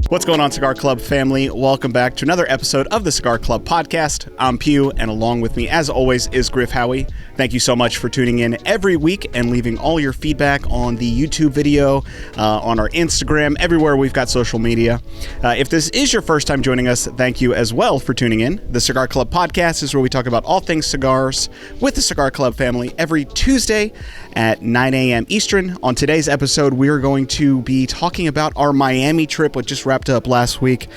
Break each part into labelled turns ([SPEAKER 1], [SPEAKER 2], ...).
[SPEAKER 1] What's going on, Cigar Club family? Welcome back to another episode of the Cigar Club podcast. I'm Pugh, and along with me, as always, is Griff Pugh. Thank you so much for tuning in every week and leaving all your feedback on the YouTube video, on our Instagram, everywhere we've got social media. If this is your first time joining us, thank you as well for tuning in. The Cigar Club podcast is where we talk about all things cigars with the Cigar Club family every Tuesday at 9 a.m. Eastern. On today's episode, we're going to be talking about our Miami trip, which just wrapped up last week.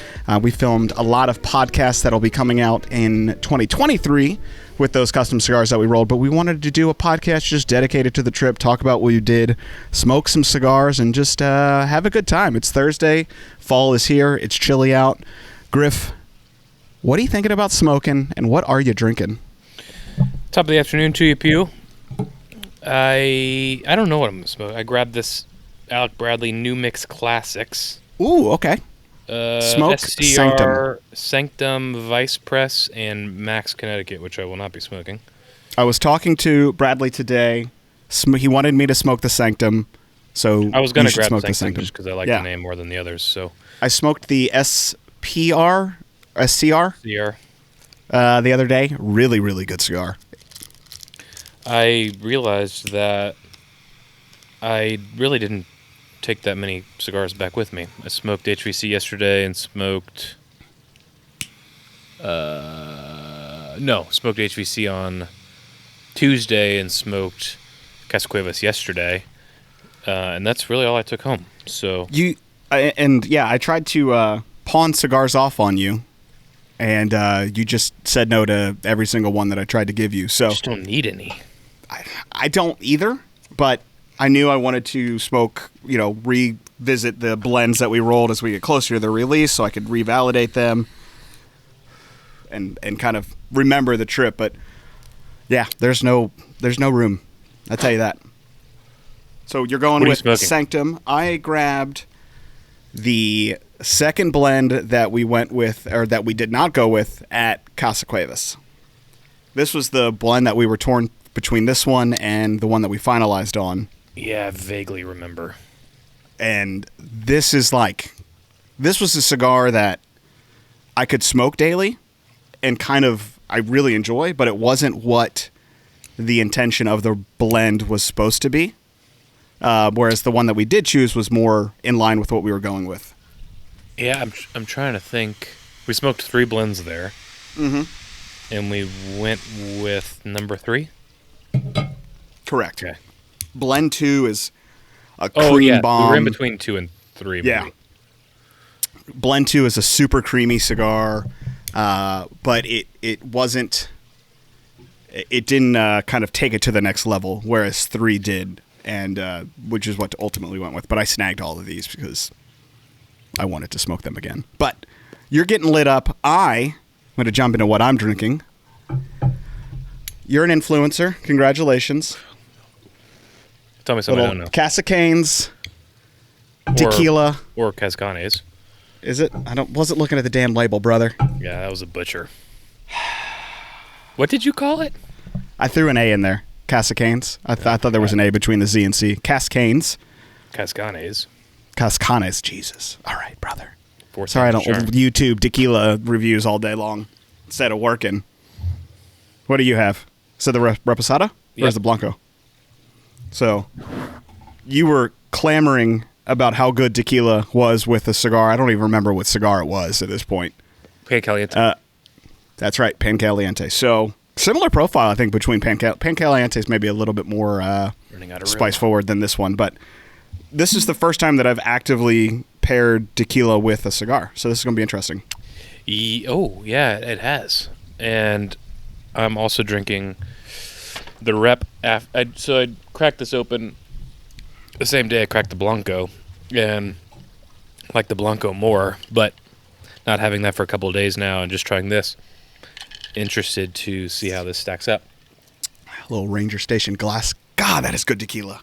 [SPEAKER 1] We filmed a lot of podcasts that'll be coming out in 2023 with those custom cigars that we rolled, but we wanted to do a podcast just dedicated to the trip, talk about what you did, smoke some cigars, and just have a good time. It's Thursday. Fall is here. It's chilly out. Griff, what are you thinking about smoking, and what are you drinking?
[SPEAKER 2] Top of the afternoon to you, Pugh. I don't know what I'm going to smoke. I grabbed this Alec Bradley New Mix Classics.
[SPEAKER 1] Ooh, okay. Smoke
[SPEAKER 2] SCR, Sanctum, Vice Press, and Max Connecticut, which I will not be smoking.
[SPEAKER 1] I was talking to Bradley today. He wanted me to smoke the Sanctum, so
[SPEAKER 2] I was going to grab
[SPEAKER 1] smoke
[SPEAKER 2] the Sanctum just because I like the name more than the others. So
[SPEAKER 1] I smoked the SCR
[SPEAKER 2] the
[SPEAKER 1] other day. Really, really good cigar.
[SPEAKER 2] I realized that I really didn't take that many cigars back with me. I smoked HVC yesterday and smoked smoked HVC on Tuesday and smoked Casa Cuevas yesterday, and that's really all I took home. So
[SPEAKER 1] I tried to pawn cigars off on you, and you just said no to every single one that I tried to give you. So
[SPEAKER 2] I just don't need any.
[SPEAKER 1] I don't either, but I knew I wanted to smoke, revisit the blends that we rolled as we get closer to the release so I could revalidate them and kind of remember the trip. But yeah, there's no room. I'll tell you that. So you're going with Sanctum. I grabbed the second blend that we went with, or that we did not go with, at Casa Cuevas. This was the blend that we were torn between this one and the one that we finalized on.
[SPEAKER 2] Yeah, I vaguely remember.
[SPEAKER 1] And this was a cigar that I could smoke daily and I really enjoy, but it wasn't what the intention of the blend was supposed to be. Whereas the one that we did choose was more in line with what we were going with.
[SPEAKER 2] Yeah, I'm trying to think. We smoked 3 blends there.
[SPEAKER 1] Mm-hmm.
[SPEAKER 2] And we went with number 3?
[SPEAKER 1] Correct.
[SPEAKER 2] Okay.
[SPEAKER 1] Blend 2 is a cream bomb.
[SPEAKER 2] We were in between 2 and 3.
[SPEAKER 1] Yeah. Maybe. Blend 2 is a super creamy cigar, but it wasn't. It didn't kind of take it to the next level, whereas 3 did, and which is what ultimately went with. But I snagged all of these because I wanted to smoke them again. But you're getting lit up. I'm going to jump into what I'm drinking. You're an influencer. Congratulations.
[SPEAKER 2] Tell me something I don't know.
[SPEAKER 1] Casa Canes, tequila.
[SPEAKER 2] Or Cascanes.
[SPEAKER 1] Is it? Wasn't looking at the damn label, brother.
[SPEAKER 2] Yeah, that was a butcher. What did you call it?
[SPEAKER 1] I threw an A in there. Casa Canes. I thought there was an A between the Z and C. Cascanes.
[SPEAKER 2] Cascanes.
[SPEAKER 1] Cascanes. Jesus. All right, brother.
[SPEAKER 2] Fourth
[SPEAKER 1] Sorry, I don't
[SPEAKER 2] charm.
[SPEAKER 1] YouTube tequila reviews all day long instead of working. What do you have? So the Reposado? Or is the Blanco? So you were clamoring about how good tequila was with the cigar. I don't even remember what cigar it was at this point.
[SPEAKER 2] Pan Caliente.
[SPEAKER 1] That's right, Pan Caliente. So similar profile, I think, between Pan Caliente is maybe a little bit more spice forward than this one. But this is the first time that I've actively paired tequila with a cigar. So this is going to be interesting.
[SPEAKER 2] Yeah, it has. And I'm also drinking the Rep. So I cracked this open the same day I cracked the Blanco, and I like the Blanco more, but not having that for a couple of days now and just trying this, interested to see how this stacks up.
[SPEAKER 1] A little Ranger Station glass. God, that is good tequila.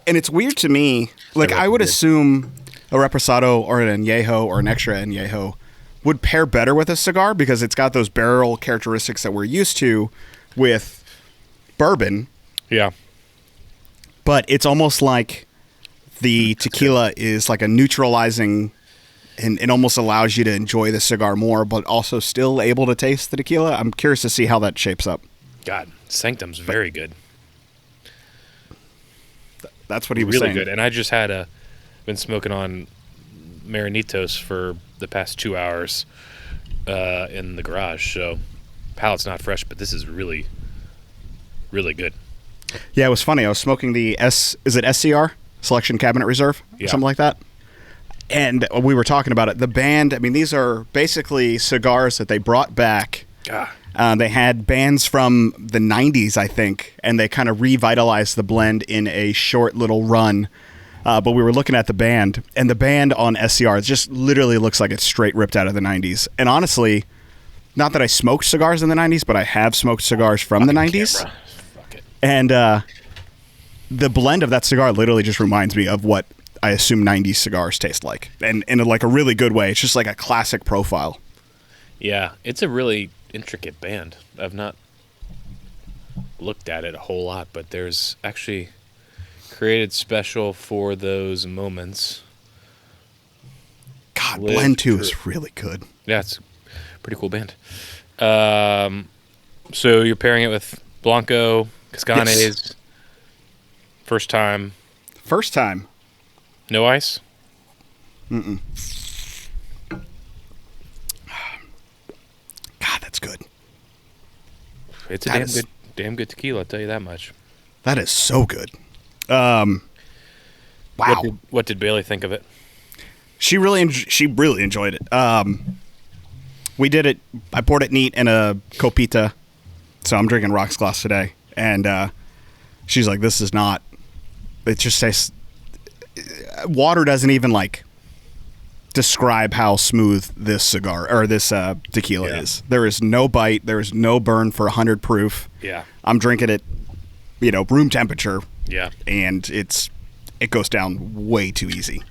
[SPEAKER 1] And it's weird to me, like I would assume a Reposado or an Añejo or an extra Añejo would pair better with a cigar because it's got those barrel characteristics that we're used to with bourbon.
[SPEAKER 2] Yeah.
[SPEAKER 1] But it's almost like the tequila is like a neutralizing and it almost allows you to enjoy the cigar more, but also still able to taste the tequila. I'm curious to see how that shapes up.
[SPEAKER 2] God, Sanctum's very good.
[SPEAKER 1] That's what he was
[SPEAKER 2] really
[SPEAKER 1] saying.
[SPEAKER 2] Good. And I just had been smoking on Marinitos for the past 2 hours in the garage. So palate's not fresh, but this is really, really good.
[SPEAKER 1] Yeah, it was funny. I was smoking the is it SCR? Selection Cabinet Reserve?
[SPEAKER 2] Yeah.
[SPEAKER 1] Something like that. And we were talking about it. The band, I mean, these are basically cigars that they brought back. They had bands from the 90s, I think, and they kind of revitalized the blend in a short little run. But we were looking at the band, and the band on SCR just literally looks like it's straight ripped out of the 90s. And honestly, not that I smoked cigars in the 90s, but I have smoked cigars from the 90s.
[SPEAKER 2] Fuck it.
[SPEAKER 1] And the blend of that cigar literally just reminds me of what I assume 90s cigars taste like. And in like a really good way. It's just like a classic profile.
[SPEAKER 2] Yeah, it's a really intricate band. I've not looked at it a whole lot, but there's actually created special for those moments.
[SPEAKER 1] God, Blend 2 is really good.
[SPEAKER 2] Yeah, it's a pretty cool band. So you're pairing it with Blanco, Cascanes.
[SPEAKER 1] Yes.
[SPEAKER 2] First time.
[SPEAKER 1] First time.
[SPEAKER 2] No ice?
[SPEAKER 1] Mm-mm. God, that's good.
[SPEAKER 2] It's a damn good tequila, I'll tell you that much.
[SPEAKER 1] That is so good. Wow.
[SPEAKER 2] What did Bailey think of it?
[SPEAKER 1] She really enjoyed it. We did it. I poured it neat in a copita, so I'm drinking rocks glass today. And she's like, "This is not." It just tastes. Water doesn't even like describe how smooth this cigar or this tequila is. There is no bite. There is no burn for 100 proof.
[SPEAKER 2] Yeah.
[SPEAKER 1] I'm drinking it, room temperature.
[SPEAKER 2] Yeah.
[SPEAKER 1] And it goes down way too easy.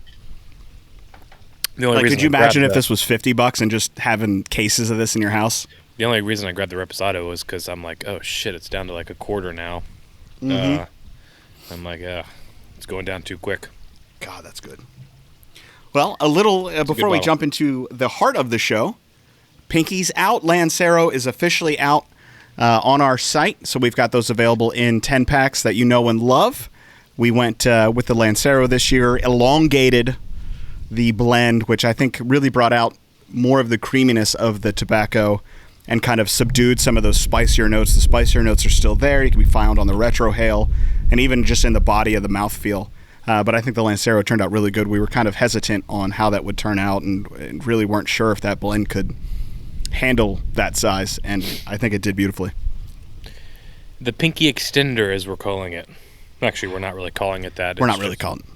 [SPEAKER 2] The only
[SPEAKER 1] Like,
[SPEAKER 2] reason
[SPEAKER 1] could you
[SPEAKER 2] I
[SPEAKER 1] imagine
[SPEAKER 2] grabbed
[SPEAKER 1] if this was $50 and just having cases of this in your house?
[SPEAKER 2] The only reason I grabbed the Reposado was because I'm like, oh shit, it's down to like a quarter now.
[SPEAKER 1] Mm-hmm.
[SPEAKER 2] I'm like, it's going down too quick.
[SPEAKER 1] God, that's good. Well, a little before we jump into the heart of the show, Pinky's out. Lancero is officially out on our site, so we've got those available in 10 packs that you know and love. We went with the Lancero this year, elongated the blend, which I think really brought out more of the creaminess of the tobacco and kind of subdued some of those spicier notes. The spicier notes are still there. You can be found on the retrohale and even just in the body of the mouthfeel. But I think the Lancero turned out really good. We were kind of hesitant on how that would turn out and really weren't sure if that blend could handle that size, and I think it did beautifully.
[SPEAKER 2] The Pinky Extender, as we're calling it. Actually, we're not really calling it that.
[SPEAKER 1] We're not really calling it.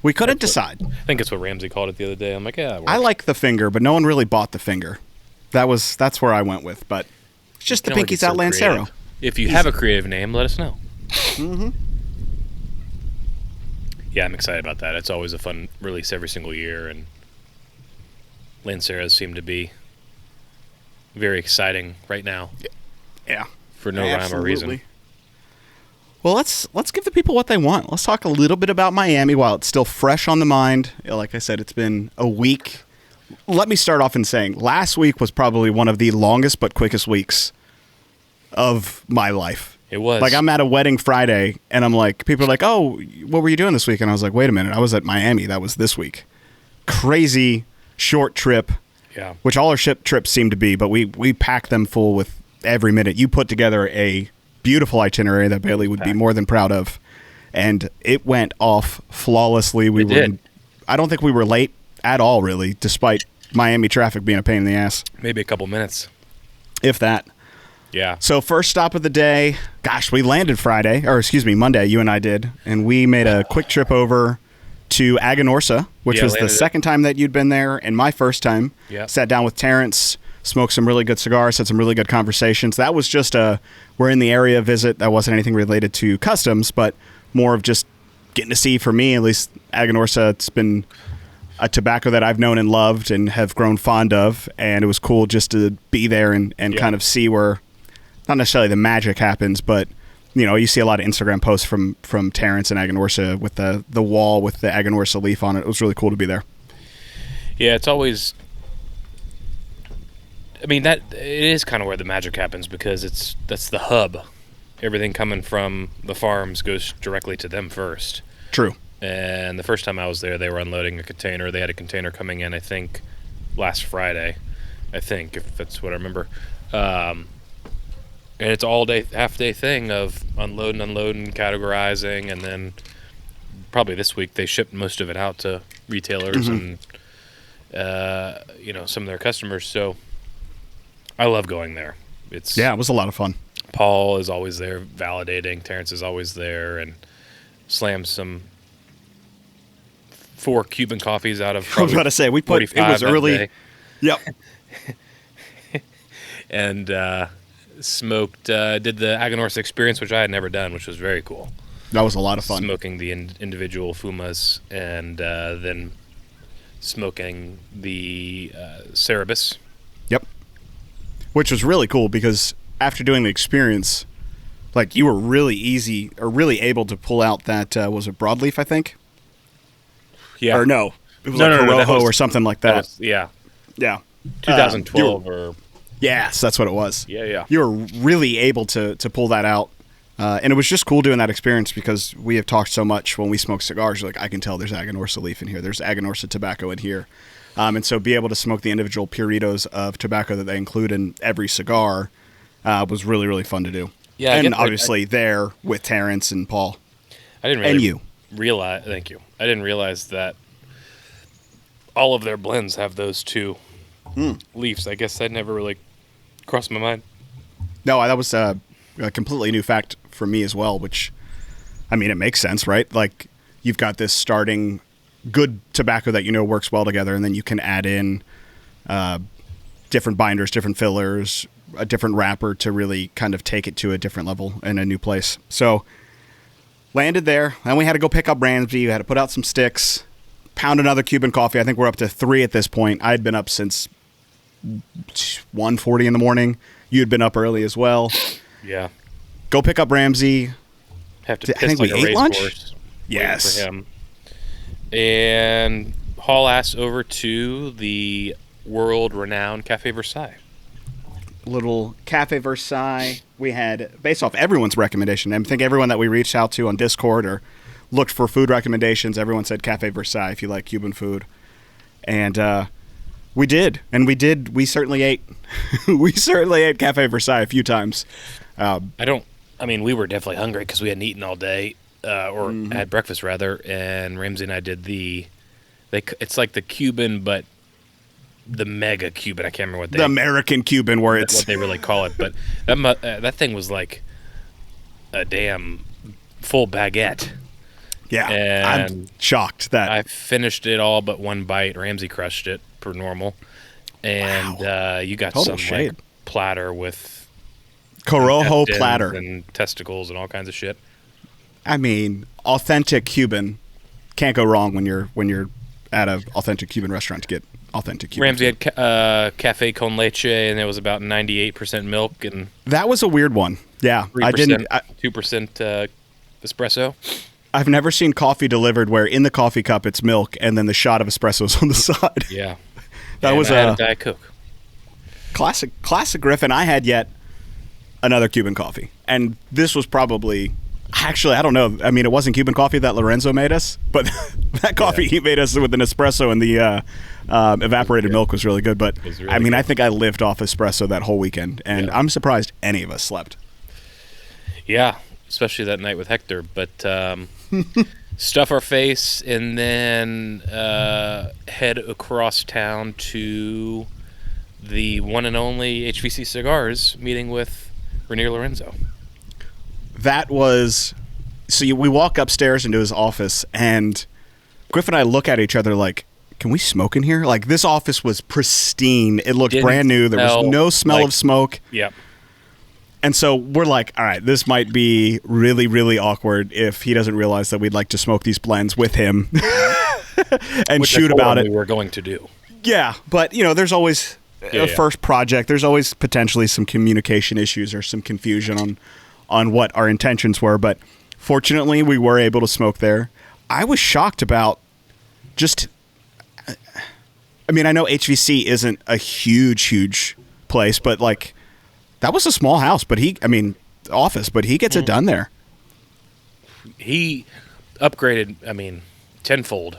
[SPEAKER 1] We couldn't decide.
[SPEAKER 2] I think it's what Ramsey called it the other day. I'm like, yeah,
[SPEAKER 1] I like the finger, but no one really bought the finger. That's where I went with, but it's just the Pinky's out Lancero.
[SPEAKER 2] Creative. If you have a creative name, let us know.
[SPEAKER 1] Mm-hmm.
[SPEAKER 2] Yeah, I'm excited about that. It's always a fun release every single year, and Lanceros seem to be very exciting right now.
[SPEAKER 1] Yeah.
[SPEAKER 2] For no rhyme or reason.
[SPEAKER 1] Well, let's give the people what they want. Let's talk a little bit about Miami while it's still fresh on the mind. Like I said, it's been a week. Let me start off in saying last week was probably one of the longest but quickest weeks of my life.
[SPEAKER 2] It was.
[SPEAKER 1] Like, I'm at a wedding Friday, and I'm like, people are like, oh, what were you doing this week? And I was like, wait a minute, I was at Miami. That was this week. Crazy short trip,
[SPEAKER 2] Yeah.
[SPEAKER 1] which all our ship trips seem to be, but we packed them full with every minute. You put together a beautiful itinerary that Bailey would be more than proud of, and it went off flawlessly. We
[SPEAKER 2] did.
[SPEAKER 1] I don't think we were late at all, really, despite Miami traffic being a pain in the ass.
[SPEAKER 2] Maybe a couple minutes.
[SPEAKER 1] If that.
[SPEAKER 2] Yeah.
[SPEAKER 1] So first stop of the day, gosh, we landed Monday, you and I did, and we made a quick trip over to Aganorsa, which was the second time that you'd been there and my first time.
[SPEAKER 2] Yeah.
[SPEAKER 1] Sat down with Terrence, smoked some really good cigars, had some really good conversations. That was just we're in the area visit. That wasn't anything related to customs, but more of just getting to see, for me at least, Aganorsa. It's been a tobacco that I've known and loved and have grown fond of, and it was cool just to be there and kind of see where, not necessarily the magic happens, but you see a lot of Instagram posts from Terrence and Aganorsa with the wall with the Aganorsa leaf on it. It was really cool to be there.
[SPEAKER 2] Yeah, it's always. I mean, that it is kind of where the magic happens because that's the hub. Everything coming from the farms goes directly to them first.
[SPEAKER 1] True.
[SPEAKER 2] And the first time I was there, they were unloading a container. They had a container coming in, I think, last Friday. I think, if that's what I remember. And it's all day, half day thing of unloading, categorizing, and then probably this week they shipped most of it out to retailers and some of their customers. So I love going there. It
[SPEAKER 1] was a lot of fun.
[SPEAKER 2] Paul is always there validating. Terrence is always there and slams some 4 Cuban coffees out of.
[SPEAKER 1] I was about to say it was early. Yep.
[SPEAKER 2] And smoked. Did the Aganorsa experience, which I had never done, which was very cool.
[SPEAKER 1] That was a lot of fun.
[SPEAKER 2] Smoking the individual fumas and then smoking the Cerebus.
[SPEAKER 1] Yep. Which was really cool because after doing the experience, like you were really able to pull out that was it broadleaf, I think?
[SPEAKER 2] Yeah.
[SPEAKER 1] Or no, it was Corojo or something like that.
[SPEAKER 2] Yeah.
[SPEAKER 1] 2012
[SPEAKER 2] or.
[SPEAKER 1] Yes, that's what it was.
[SPEAKER 2] Yeah.
[SPEAKER 1] You were really able to pull that out. And it was just cool doing that experience because we have talked so much when we smoke cigars. You're like, I can tell there's Aganorsa leaf in here. There's Aganorsa tobacco in here. And so be able to smoke the individual puritos of tobacco that they include in every cigar was really, really fun to do.
[SPEAKER 2] Yeah,
[SPEAKER 1] and obviously there with Terrence and Paul.
[SPEAKER 2] I didn't really realize. Thank you. I didn't realize that all of their blends have those 2 leaves. I guess that never really crossed my mind.
[SPEAKER 1] No, that was a completely new fact for me as well, which, I mean, it makes sense, right? Like, you've got this starting good tobacco that works well together, and then you can add in different binders, different fillers, a different wrapper to really kind of take it to a different level in a new place. So, landed there. Then we had to go pick up Ramsey. We had to put out some sticks, pound another Cuban coffee. I think we're up to 3 at this point. I had been up since 1:40 in the morning. You had been up early as well.
[SPEAKER 2] Yeah.
[SPEAKER 1] Go pick up Ramsey.
[SPEAKER 2] Have to
[SPEAKER 1] I think we ate lunch.
[SPEAKER 2] Yes. For him. And haul ass over to the world-renowned Cafe Versailles.
[SPEAKER 1] Little Cafe Versailles. We had, based off everyone's recommendation, I think everyone that we reached out to on Discord or looked for food recommendations, everyone said Cafe Versailles if you like Cuban food. And we did. And we certainly ate. We certainly ate Cafe Versailles a few times.
[SPEAKER 2] We were definitely hungry because we hadn't eaten all day, or had breakfast rather, and Ramsey and I did it's like the Cuban, but the mega Cuban. I can't remember the
[SPEAKER 1] American Cuban, where it's
[SPEAKER 2] what they really call it, but that thing was like a damn full baguette.
[SPEAKER 1] Yeah,
[SPEAKER 2] and
[SPEAKER 1] I'm shocked that
[SPEAKER 2] I finished it all but one bite. Ramsey crushed it per normal, and you got
[SPEAKER 1] total
[SPEAKER 2] some
[SPEAKER 1] shade.
[SPEAKER 2] Like platter with
[SPEAKER 1] Corojo platter
[SPEAKER 2] and testicles and all kinds of shit.
[SPEAKER 1] I mean, authentic Cuban. Can't go wrong when you're at an authentic Cuban restaurant to get authentic Cuban.
[SPEAKER 2] Ramsey had cafe con leche, and it was about 98% milk, and
[SPEAKER 1] that was a weird one. Yeah,
[SPEAKER 2] 2% espresso.
[SPEAKER 1] I've never seen coffee delivered where in the coffee cup it's milk and then the shot of espresso is on the side.
[SPEAKER 2] Yeah,
[SPEAKER 1] that was
[SPEAKER 2] a Diet Coke.
[SPEAKER 1] Classic Griff, and I had yet another Cuban coffee, and this was probably. Actually, I don't know. I mean, it wasn't Cuban coffee that Lorenzo made us, but that coffee he made us with an espresso and the evaporated milk was really good. But, really I mean, good. I think I lived off espresso that whole weekend, and I'm surprised any of us slept.
[SPEAKER 2] Yeah, especially that night with Hector. But stuff our face and then head across town to the one and only HVC Cigars meeting with Rainier Lorenzo.
[SPEAKER 1] That was so. We walk upstairs into his office, and Griff and I look at each other like, "Can we smoke in here?" Like this office was pristine. It looked brand new. There was no smell of smoke.
[SPEAKER 2] Yep.
[SPEAKER 1] And so we're like, "All right, this might be really, really awkward if he doesn't realize that we'd like to smoke these blends with him and
[SPEAKER 2] which
[SPEAKER 1] shoot about it."
[SPEAKER 2] We were going to do.
[SPEAKER 1] Yeah, but there's always a first project. There's always potentially some communication issues or some confusion on what our intentions were, but fortunately we were able to smoke there. I was shocked about just I mean, I know HVC isn't a huge place, but like that was a small house, but office, but he gets it done there.
[SPEAKER 2] He upgraded, tenfold.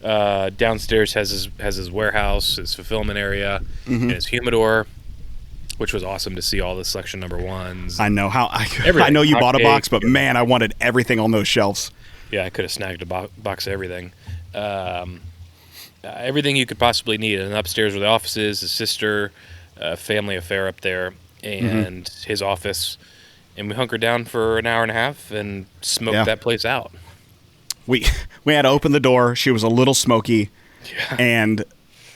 [SPEAKER 2] Downstairs has his warehouse, his fulfillment area, and his humidor, which was awesome to see all the selection number ones.
[SPEAKER 1] I know I know you bought a box, but man, I wanted everything on those shelves.
[SPEAKER 2] Yeah, I could have snagged a box of everything. Everything you could possibly need. And upstairs where the office is, his sister, family affair up there, and his office. And we hunkered down for an hour and a half and smoked that place out.
[SPEAKER 1] We had to open the door. She was a little smoky. Yeah. And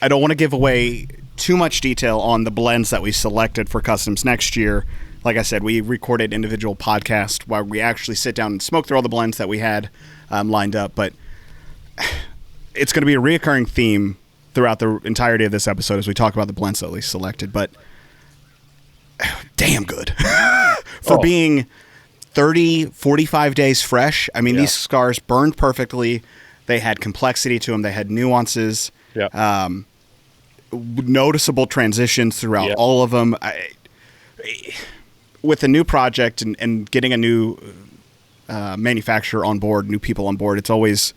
[SPEAKER 1] I don't want to give away too much detail on the blends that we selected for customs next year. Like I said, we recorded individual podcasts where we actually sit down and smoke through all the blends that we had lined up. But it's going to be a reoccurring theme throughout the entirety of this episode as we talk about the blends that we selected. But damn good. For being 30, 45 days fresh. I mean, these cigars burned perfectly. They had complexity to them. They had nuances. Yeah. Noticeable transitions throughout all of them. With a new project and getting a new manufacturer on board, new people on board, it's always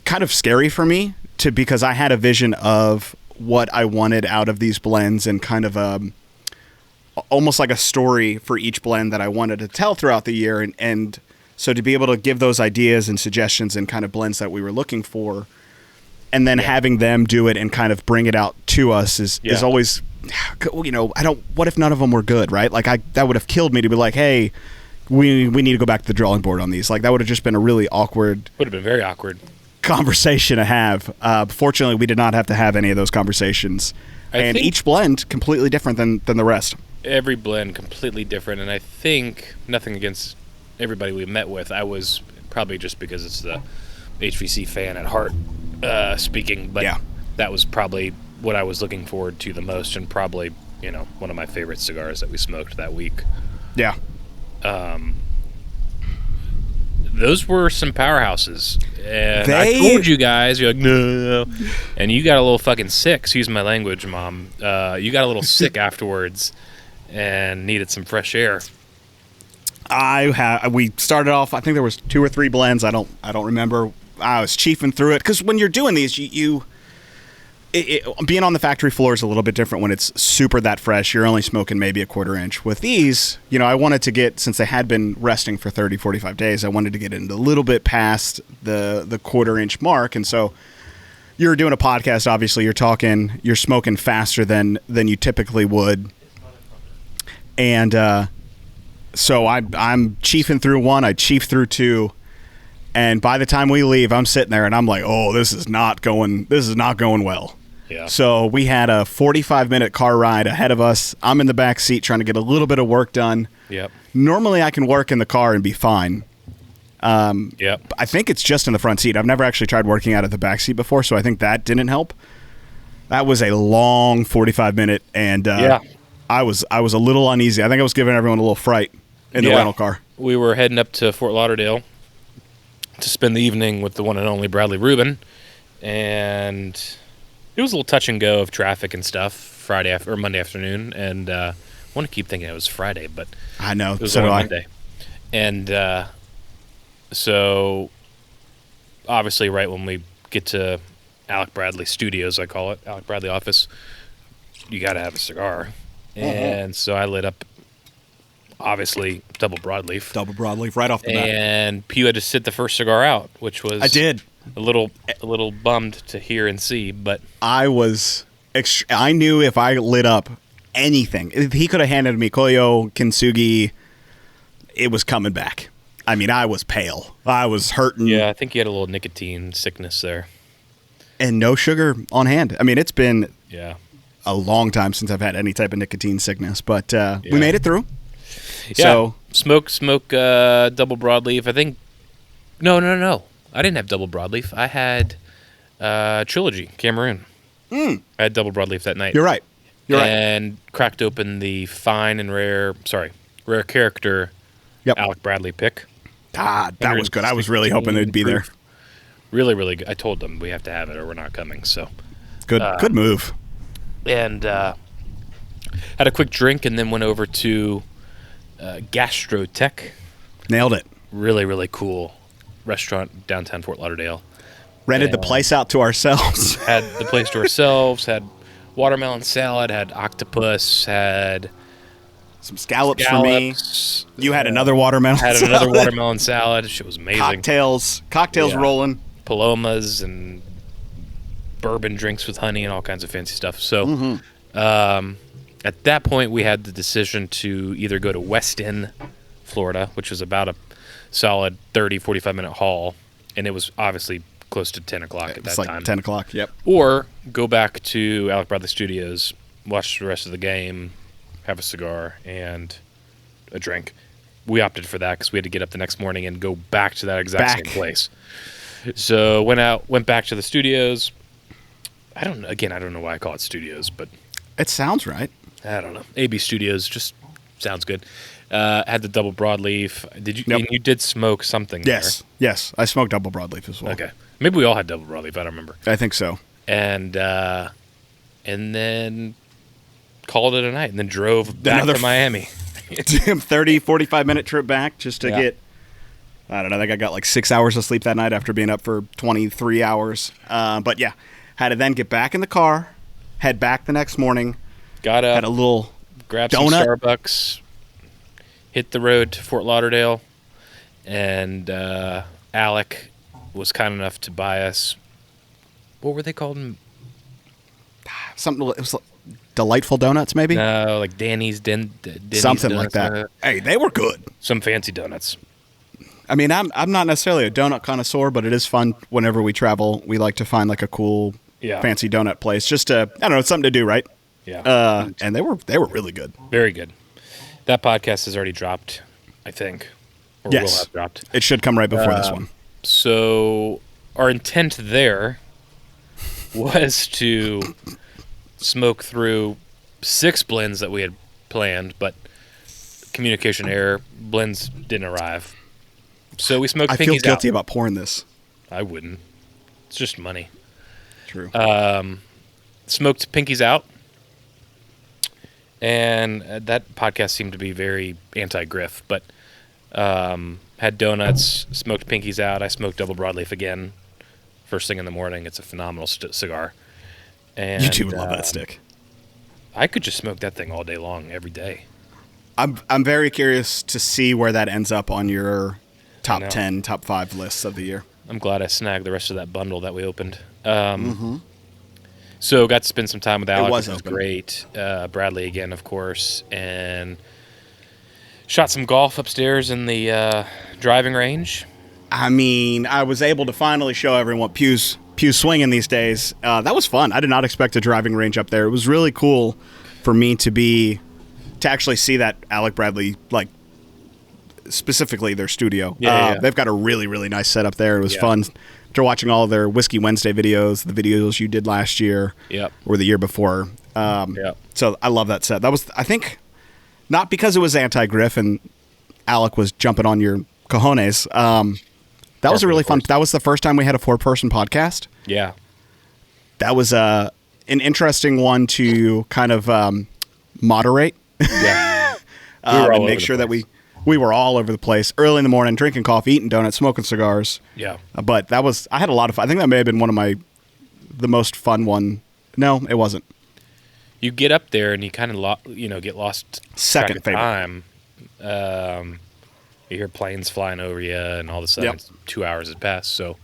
[SPEAKER 1] kind of scary for me because I had a vision of what I wanted out of these blends and kind of almost like a story for each blend that I wanted to tell throughout the year. And so to be able to give those ideas and suggestions and kind of blends that we were looking for, and then having them do it and kind of bring it out to us is always, what if none of them were good, right? Like that would have killed me to be like, hey, we need to go back to the drawing board on these. Like that would have just been a really awkward.
[SPEAKER 2] Would have been very awkward
[SPEAKER 1] conversation to have. Fortunately, we did not have to have any of those conversations. And each blend completely different than the rest.
[SPEAKER 2] Every blend completely different, and I think nothing against everybody we met with. I was probably just because it's the HVC fan at heart speaking, but that was probably what I was looking forward to the most, and probably one of my favorite cigars that we smoked that week.
[SPEAKER 1] Yeah.
[SPEAKER 2] Those were some powerhouses, and I told you guys, you're like, no, and you got a little fucking sick. Excuse my language, Mom. You got a little sick afterwards, and needed some fresh air.
[SPEAKER 1] We started off. I think there was 2 or 3 blends. I don't remember. I was chiefing through it because when you're doing these, being on the factory floor is a little bit different when it's super that fresh. You're only smoking maybe a 1/4 inch. With these, I wanted to get, since they had been resting for 30, 45 days, I wanted to get it a little bit past the 1/4 inch mark. And so you're doing a podcast, obviously you're smoking faster than you typically would. And so I'm chiefing through 1, I chief through 2. And by the time we leave, I'm sitting there and I'm like, oh, this is not going well. Yeah. So we had a 45-minute car ride ahead of us. I'm in the back seat trying to get a little bit of work done.
[SPEAKER 2] Yep.
[SPEAKER 1] Normally I can work in the car and be fine.
[SPEAKER 2] Yep.
[SPEAKER 1] I think it's just in the front seat. I've never actually tried working out of the back seat before, so I think that didn't help. That was a long 45-minute, and I was a little uneasy. I think I was giving everyone a little fright in the rental car.
[SPEAKER 2] We were heading up to Fort Lauderdale to spend the evening with the one and only Bradley Rubin, and it was a little touch and go of traffic and stuff Monday afternoon, and I want to keep thinking it was Friday, but
[SPEAKER 1] I know
[SPEAKER 2] it was only Monday. And so obviously right when we get to Alec Bradley Studios, I call it, Alec Bradley office, you got to have a cigar. And so I lit up, obviously, double broadleaf.
[SPEAKER 1] Double broadleaf right off the bat.
[SPEAKER 2] And Pugh had to sit the first cigar out, which was
[SPEAKER 1] I did.
[SPEAKER 2] A little bummed to hear and see, but
[SPEAKER 1] I knew if I lit up anything, if he could have handed me Koyo, Kintsugi, it was coming back. I mean, I was pale. I was hurting.
[SPEAKER 2] Yeah, I think he had a little nicotine sickness there.
[SPEAKER 1] And no sugar on hand. I mean, it's been a long time since I've had any type of nicotine sickness, but we made it through.
[SPEAKER 2] Yeah.
[SPEAKER 1] So
[SPEAKER 2] smoke double broadleaf. I think no. I didn't have double broadleaf. I had Trilogy Cameroon. I had double broadleaf that night.
[SPEAKER 1] You're right.
[SPEAKER 2] And cracked open the fine and rare character Alec Bradley pick.
[SPEAKER 1] God, that was good. I was really hoping they'd be there.
[SPEAKER 2] Really, really good. I told them we have to have it or we're not coming. So
[SPEAKER 1] Good move.
[SPEAKER 2] And had a quick drink and then went over to Gastrotech.
[SPEAKER 1] Nailed it.
[SPEAKER 2] Really, really cool restaurant downtown Fort Lauderdale.
[SPEAKER 1] Rented the place out to ourselves.
[SPEAKER 2] Had the place to ourselves, had watermelon salad, had octopus, had
[SPEAKER 1] some scallops for me. You had another watermelon salad.
[SPEAKER 2] Had another watermelon salad. Shit was amazing.
[SPEAKER 1] Cocktails rolling.
[SPEAKER 2] Palomas and bourbon drinks with honey and all kinds of fancy stuff. So at that point, we had the decision to either go to West End, Florida, which was about a solid 30, 45-minute haul. And it was obviously close to 10 o'clock at that time. It's like
[SPEAKER 1] 10 o'clock, yep.
[SPEAKER 2] Or go back to Alec Bradley Studios, watch the rest of the game, have a cigar, and a drink. We opted for that because we had to get up the next morning and go back to that exact same place. So went back to the studios. I don't know why I call it studios, but
[SPEAKER 1] it sounds right.
[SPEAKER 2] I don't know. AB Studios just sounds good. Had the double broadleaf. Did you? Yep. And you did smoke something?
[SPEAKER 1] Yes,
[SPEAKER 2] there.
[SPEAKER 1] Yes. I smoked double broadleaf as well.
[SPEAKER 2] Okay, maybe we all had double broadleaf. I don't remember.
[SPEAKER 1] I think so.
[SPEAKER 2] And then called it a night, and then drove back to Miami.
[SPEAKER 1] 30, 45-minute trip back just to get. I don't know. I think I got like 6 hours of sleep that night after being up for 23 hours. But yeah, had to then get back in the car, head back the next morning.
[SPEAKER 2] Got up,
[SPEAKER 1] had a little
[SPEAKER 2] grabbed
[SPEAKER 1] donut.
[SPEAKER 2] Some Starbucks, hit the road to Fort Lauderdale, and Alec was kind enough to buy us. What were they called?
[SPEAKER 1] Something. It was like Delightful Donuts, maybe.
[SPEAKER 2] No, like Danny's Denny's
[SPEAKER 1] something
[SPEAKER 2] donuts,
[SPEAKER 1] like that. Hey, they were good.
[SPEAKER 2] Some fancy donuts.
[SPEAKER 1] I mean, I'm not necessarily a donut connoisseur, but it is fun whenever we travel. We like to find like a cool, fancy donut place, just to I don't know, something to do, right?
[SPEAKER 2] Yeah.
[SPEAKER 1] And they were really good.
[SPEAKER 2] Very good. That podcast has already dropped, I think. Or
[SPEAKER 1] yes.
[SPEAKER 2] Will have dropped.
[SPEAKER 1] It should come right before this one.
[SPEAKER 2] So our intent there was to smoke through 6 blends that we had planned, but communication error, blends didn't arrive. So we smoked Pinkies out. I feel
[SPEAKER 1] guilty about pouring this.
[SPEAKER 2] I wouldn't. It's just money.
[SPEAKER 1] True.
[SPEAKER 2] Smoked Pinkies out. And that podcast seemed to be very anti-Griff, but had donuts, smoked Pinkies out. I smoked double broadleaf again. First thing in the morning. It's a phenomenal cigar. And,
[SPEAKER 1] you two would love that stick.
[SPEAKER 2] I could just smoke that thing all day long, every day.
[SPEAKER 1] I'm very curious to see where that ends up on your top 10, top 5 lists of the year.
[SPEAKER 2] I'm glad I snagged the rest of that bundle that we opened. So got to spend some time with Alec, which was great. Bradley again, of course, and shot some golf upstairs in the driving range.
[SPEAKER 1] I mean, I was able to finally show everyone Pugh's swinging these days. That was fun. I did not expect a driving range up there. It was really cool for me to actually see that Alec Bradley, like specifically their studio. They've got a really, really nice setup there. It was fun. After watching all of their Whiskey Wednesday videos, the videos you did last year or the year before. So I love that set. That was, I think, not because it was anti-Griff and Alec was jumping on your cojones. That was a really fun. That was the first time we had a 4-person podcast.
[SPEAKER 2] Yeah.
[SPEAKER 1] That was an interesting one to kind of moderate.
[SPEAKER 2] Yeah.
[SPEAKER 1] And make sure that we were all over the place early in the morning, drinking coffee, eating donuts, smoking cigars.
[SPEAKER 2] Yeah.
[SPEAKER 1] But I had a lot of fun. I think that may have been one of the most fun one. No, it wasn't.
[SPEAKER 2] You get up there and you kind of get lost.
[SPEAKER 1] Second favorite.
[SPEAKER 2] Time. You hear planes flying over you, and all of a sudden 2 hours has passed. So,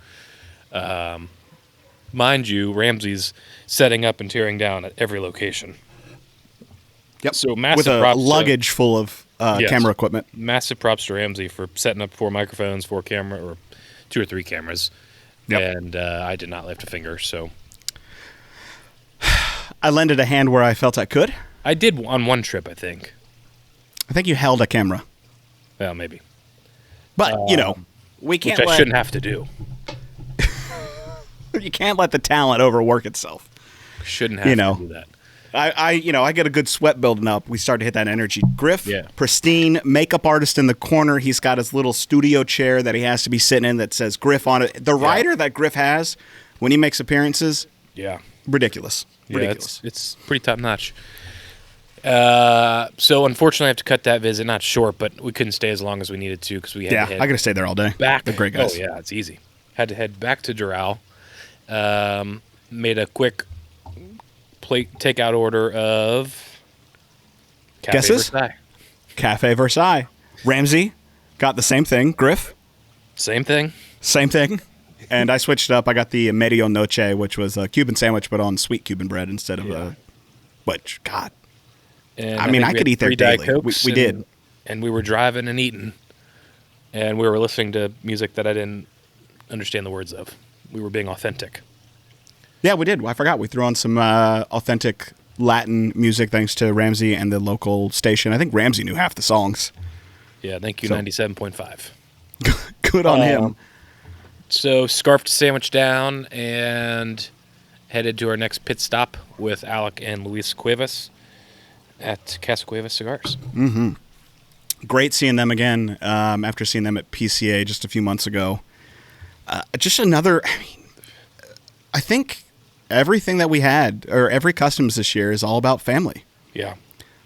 [SPEAKER 2] mind you, Ramsey's setting up and tearing down at every location.
[SPEAKER 1] Yep.
[SPEAKER 2] So massive
[SPEAKER 1] with a
[SPEAKER 2] props
[SPEAKER 1] luggage full of camera equipment.
[SPEAKER 2] Massive props to Ramsey for setting up 4 microphones, 4 camera, or 2 or 3 cameras. Yep. And I did not lift a finger. So
[SPEAKER 1] I lended a hand where I felt I could.
[SPEAKER 2] I did on one trip, I think.
[SPEAKER 1] I think you held a camera.
[SPEAKER 2] Well, maybe.
[SPEAKER 1] But, we can't
[SPEAKER 2] which I shouldn't have to do.
[SPEAKER 1] You can't let the talent overwork itself.
[SPEAKER 2] Shouldn't have to do that.
[SPEAKER 1] I get a good sweat building up. We start to hit that energy. Griff, pristine makeup artist in the corner. He's got his little studio chair that he has to be sitting in that says Griff on it. The rider that Griff has when he makes appearances, Ridiculous.
[SPEAKER 2] Yeah, it's pretty top notch. So unfortunately, I have to cut that visit. Not short, but we couldn't stay as long as we needed to because we had to head
[SPEAKER 1] I got to stay there all day.
[SPEAKER 2] back.
[SPEAKER 1] They're great guys.
[SPEAKER 2] Oh yeah, it's easy. Had to head back to Doral. Made a quick plate takeout order of Cafe
[SPEAKER 1] Guesses?
[SPEAKER 2] Versailles.
[SPEAKER 1] Cafe Versailles. Ramsey got the same thing. Griff,
[SPEAKER 2] Same thing.
[SPEAKER 1] same thing. And I switched it up. I got the Medio Noche, which was a Cuban sandwich, but on sweet Cuban bread instead of which, God.
[SPEAKER 2] And
[SPEAKER 1] I mean,
[SPEAKER 2] think
[SPEAKER 1] I
[SPEAKER 2] we
[SPEAKER 1] could
[SPEAKER 2] had
[SPEAKER 1] eat there
[SPEAKER 2] 3 Diet
[SPEAKER 1] daily.
[SPEAKER 2] Cokes
[SPEAKER 1] We did.
[SPEAKER 2] And we were driving and eating. And we were listening to music that I didn't understand the words of. We were being authentic.
[SPEAKER 1] Yeah, we did. I forgot. We threw on some authentic Latin music thanks to Ramsey and the local station. I think Ramsey knew half the songs.
[SPEAKER 2] Yeah, thank you,
[SPEAKER 1] So-
[SPEAKER 2] 97.5.
[SPEAKER 1] Good on him.
[SPEAKER 2] So scarfed sandwich down and headed to our next pit stop with Alec and Luis Cuevas at Casa Cuevas Cigars.
[SPEAKER 1] Great seeing them again after seeing them at PCA just a few months ago. Just another, I think everything that we had, or every customs this year, is all about family.
[SPEAKER 2] Yeah.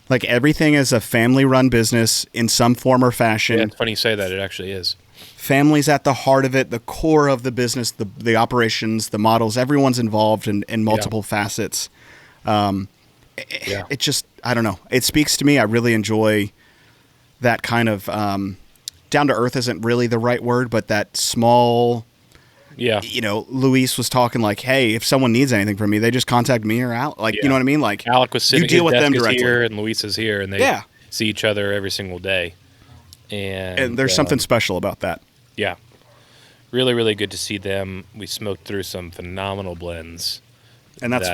[SPEAKER 1] Like everything is a family-run business in some form or fashion.
[SPEAKER 2] Yeah, it's funny you say that. It actually is.
[SPEAKER 1] Family's at the heart of it, the core of the business, the operations, the models. Everyone's involved in multiple facets. It just, I don't know. It speaks to me. I really enjoy that kind of down to earth isn't really the right word, but that small.
[SPEAKER 2] Yeah.
[SPEAKER 1] You know, Luis was talking like, "Hey, if someone needs anything from me, they just contact me or Al." Like, you know what I mean? Like,
[SPEAKER 2] Alec was sitting.
[SPEAKER 1] You deal
[SPEAKER 2] his
[SPEAKER 1] with them
[SPEAKER 2] desk is
[SPEAKER 1] directly.
[SPEAKER 2] here, and Luis is here, and they see each other every single day. And
[SPEAKER 1] there's something special about that.
[SPEAKER 2] Yeah. Really, really good to see them. We smoked through some phenomenal blends.
[SPEAKER 1] And that's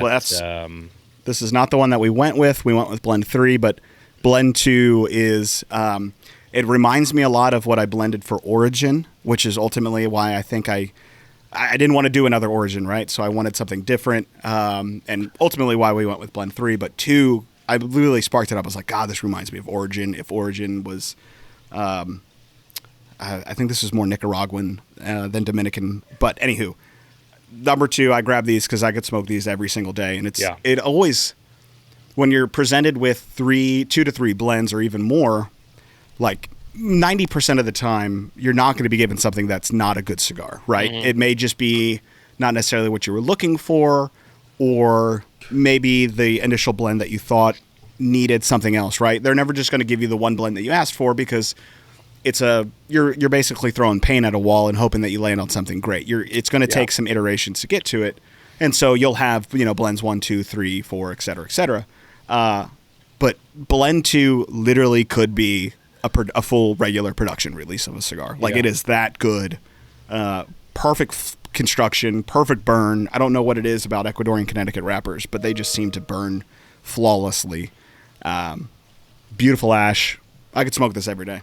[SPEAKER 1] this is not the one that we went with. We went with blend 3, but blend 2 is it reminds me a lot of what I blended for Origin, which is ultimately why I think I didn't want to do another Origin, right? So I wanted something different, and ultimately why we went with blend 3. But 2, I literally sparked it up. I was like, God, this reminds me of Origin. If Origin was, I think this is more Nicaraguan than Dominican. But anywho, number 2, I grabbed these because I could smoke these every single day, and it always, when you're presented with 2 to 3 blends or even more, like 90% of the time, you're not going to be given something that's not a good cigar, right? Mm-hmm. It may just be not necessarily what you were looking for, or maybe the initial blend that you thought needed something else, right? They're never just going to give you the one blend that you asked for because you're basically throwing paint at a wall and hoping that you land on something great. It's going to take some iterations to get to it, and so you'll have blends 1, 2, 3, 4, et cetera, et cetera. But blend 2 literally could be a full regular production release of a cigar. Like it is that good. Perfect construction, perfect burn. I don't know what it is about Ecuadorian Connecticut wrappers, but they just seem to burn flawlessly. Beautiful ash. I could smoke this every day.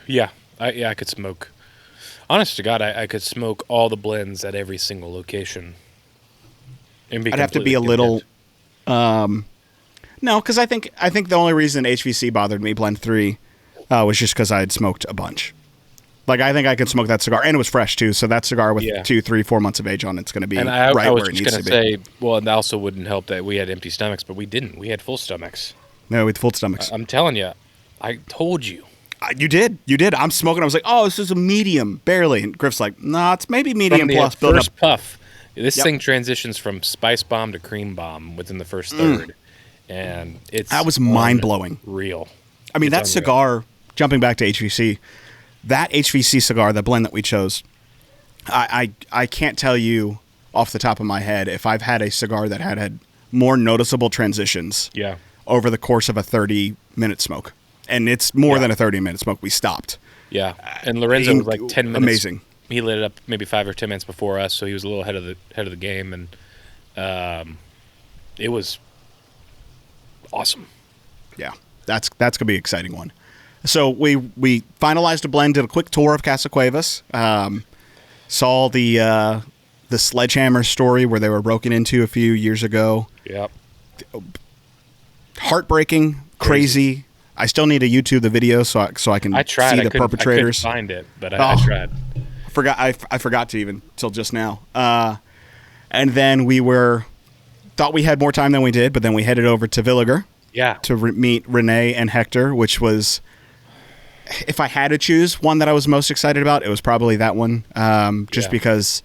[SPEAKER 2] Yeah, I could smoke. Honest to God, I could smoke all the blends at every single location. I'd
[SPEAKER 1] have to be a little. No, because I think the only reason HVC bothered me, blend 3, was just because I had smoked a bunch. Like, I think I could smoke that cigar, and it was fresh too. So that cigar with 2, 3, 4 months of age on it's going to be right where it needs to be.
[SPEAKER 2] Say, well, it also wouldn't help that we had empty stomachs, but we didn't. We had full stomachs.
[SPEAKER 1] No, with full stomachs.
[SPEAKER 2] I'm telling you, I told you.
[SPEAKER 1] You did. I'm smoking. I was like, oh, this is a medium, barely. And Griff's like, nah, it's maybe medium plus.
[SPEAKER 2] From the first puff, this thing transitions from spice bomb to cream bomb within the first third. And
[SPEAKER 1] that was mind-blowing.
[SPEAKER 2] Real.
[SPEAKER 1] I mean, that cigar, jumping back to HVC, that HVC cigar, the blend that we chose, I can't tell you off the top of my head if I've had a cigar that had more noticeable transitions over the course of a 30-minute smoke. And it's more than a 30-minute smoke. We stopped.
[SPEAKER 2] Yeah. And Lorenzo was like 10 minutes.
[SPEAKER 1] Amazing.
[SPEAKER 2] He lit it up maybe 5 or 10 minutes before us, so he was a little ahead of the game. And it was awesome. Yeah.
[SPEAKER 1] That's going to be an exciting one. So we finalized a blend, did a quick tour of Casa Cuevas, saw the Sledgehammer story where they were broken into a few years ago.
[SPEAKER 2] Yep.
[SPEAKER 1] Heartbreaking, crazy. I still need to YouTube the video so I can see the perpetrators.
[SPEAKER 2] I couldn't find it, but I tried.
[SPEAKER 1] I forgot to even till just now. And then we were thought we had more time than we did, but then we headed over to Villiger to meet Renee and Hector, which was, if I had to choose one that I was most excited about, it was probably that one. Because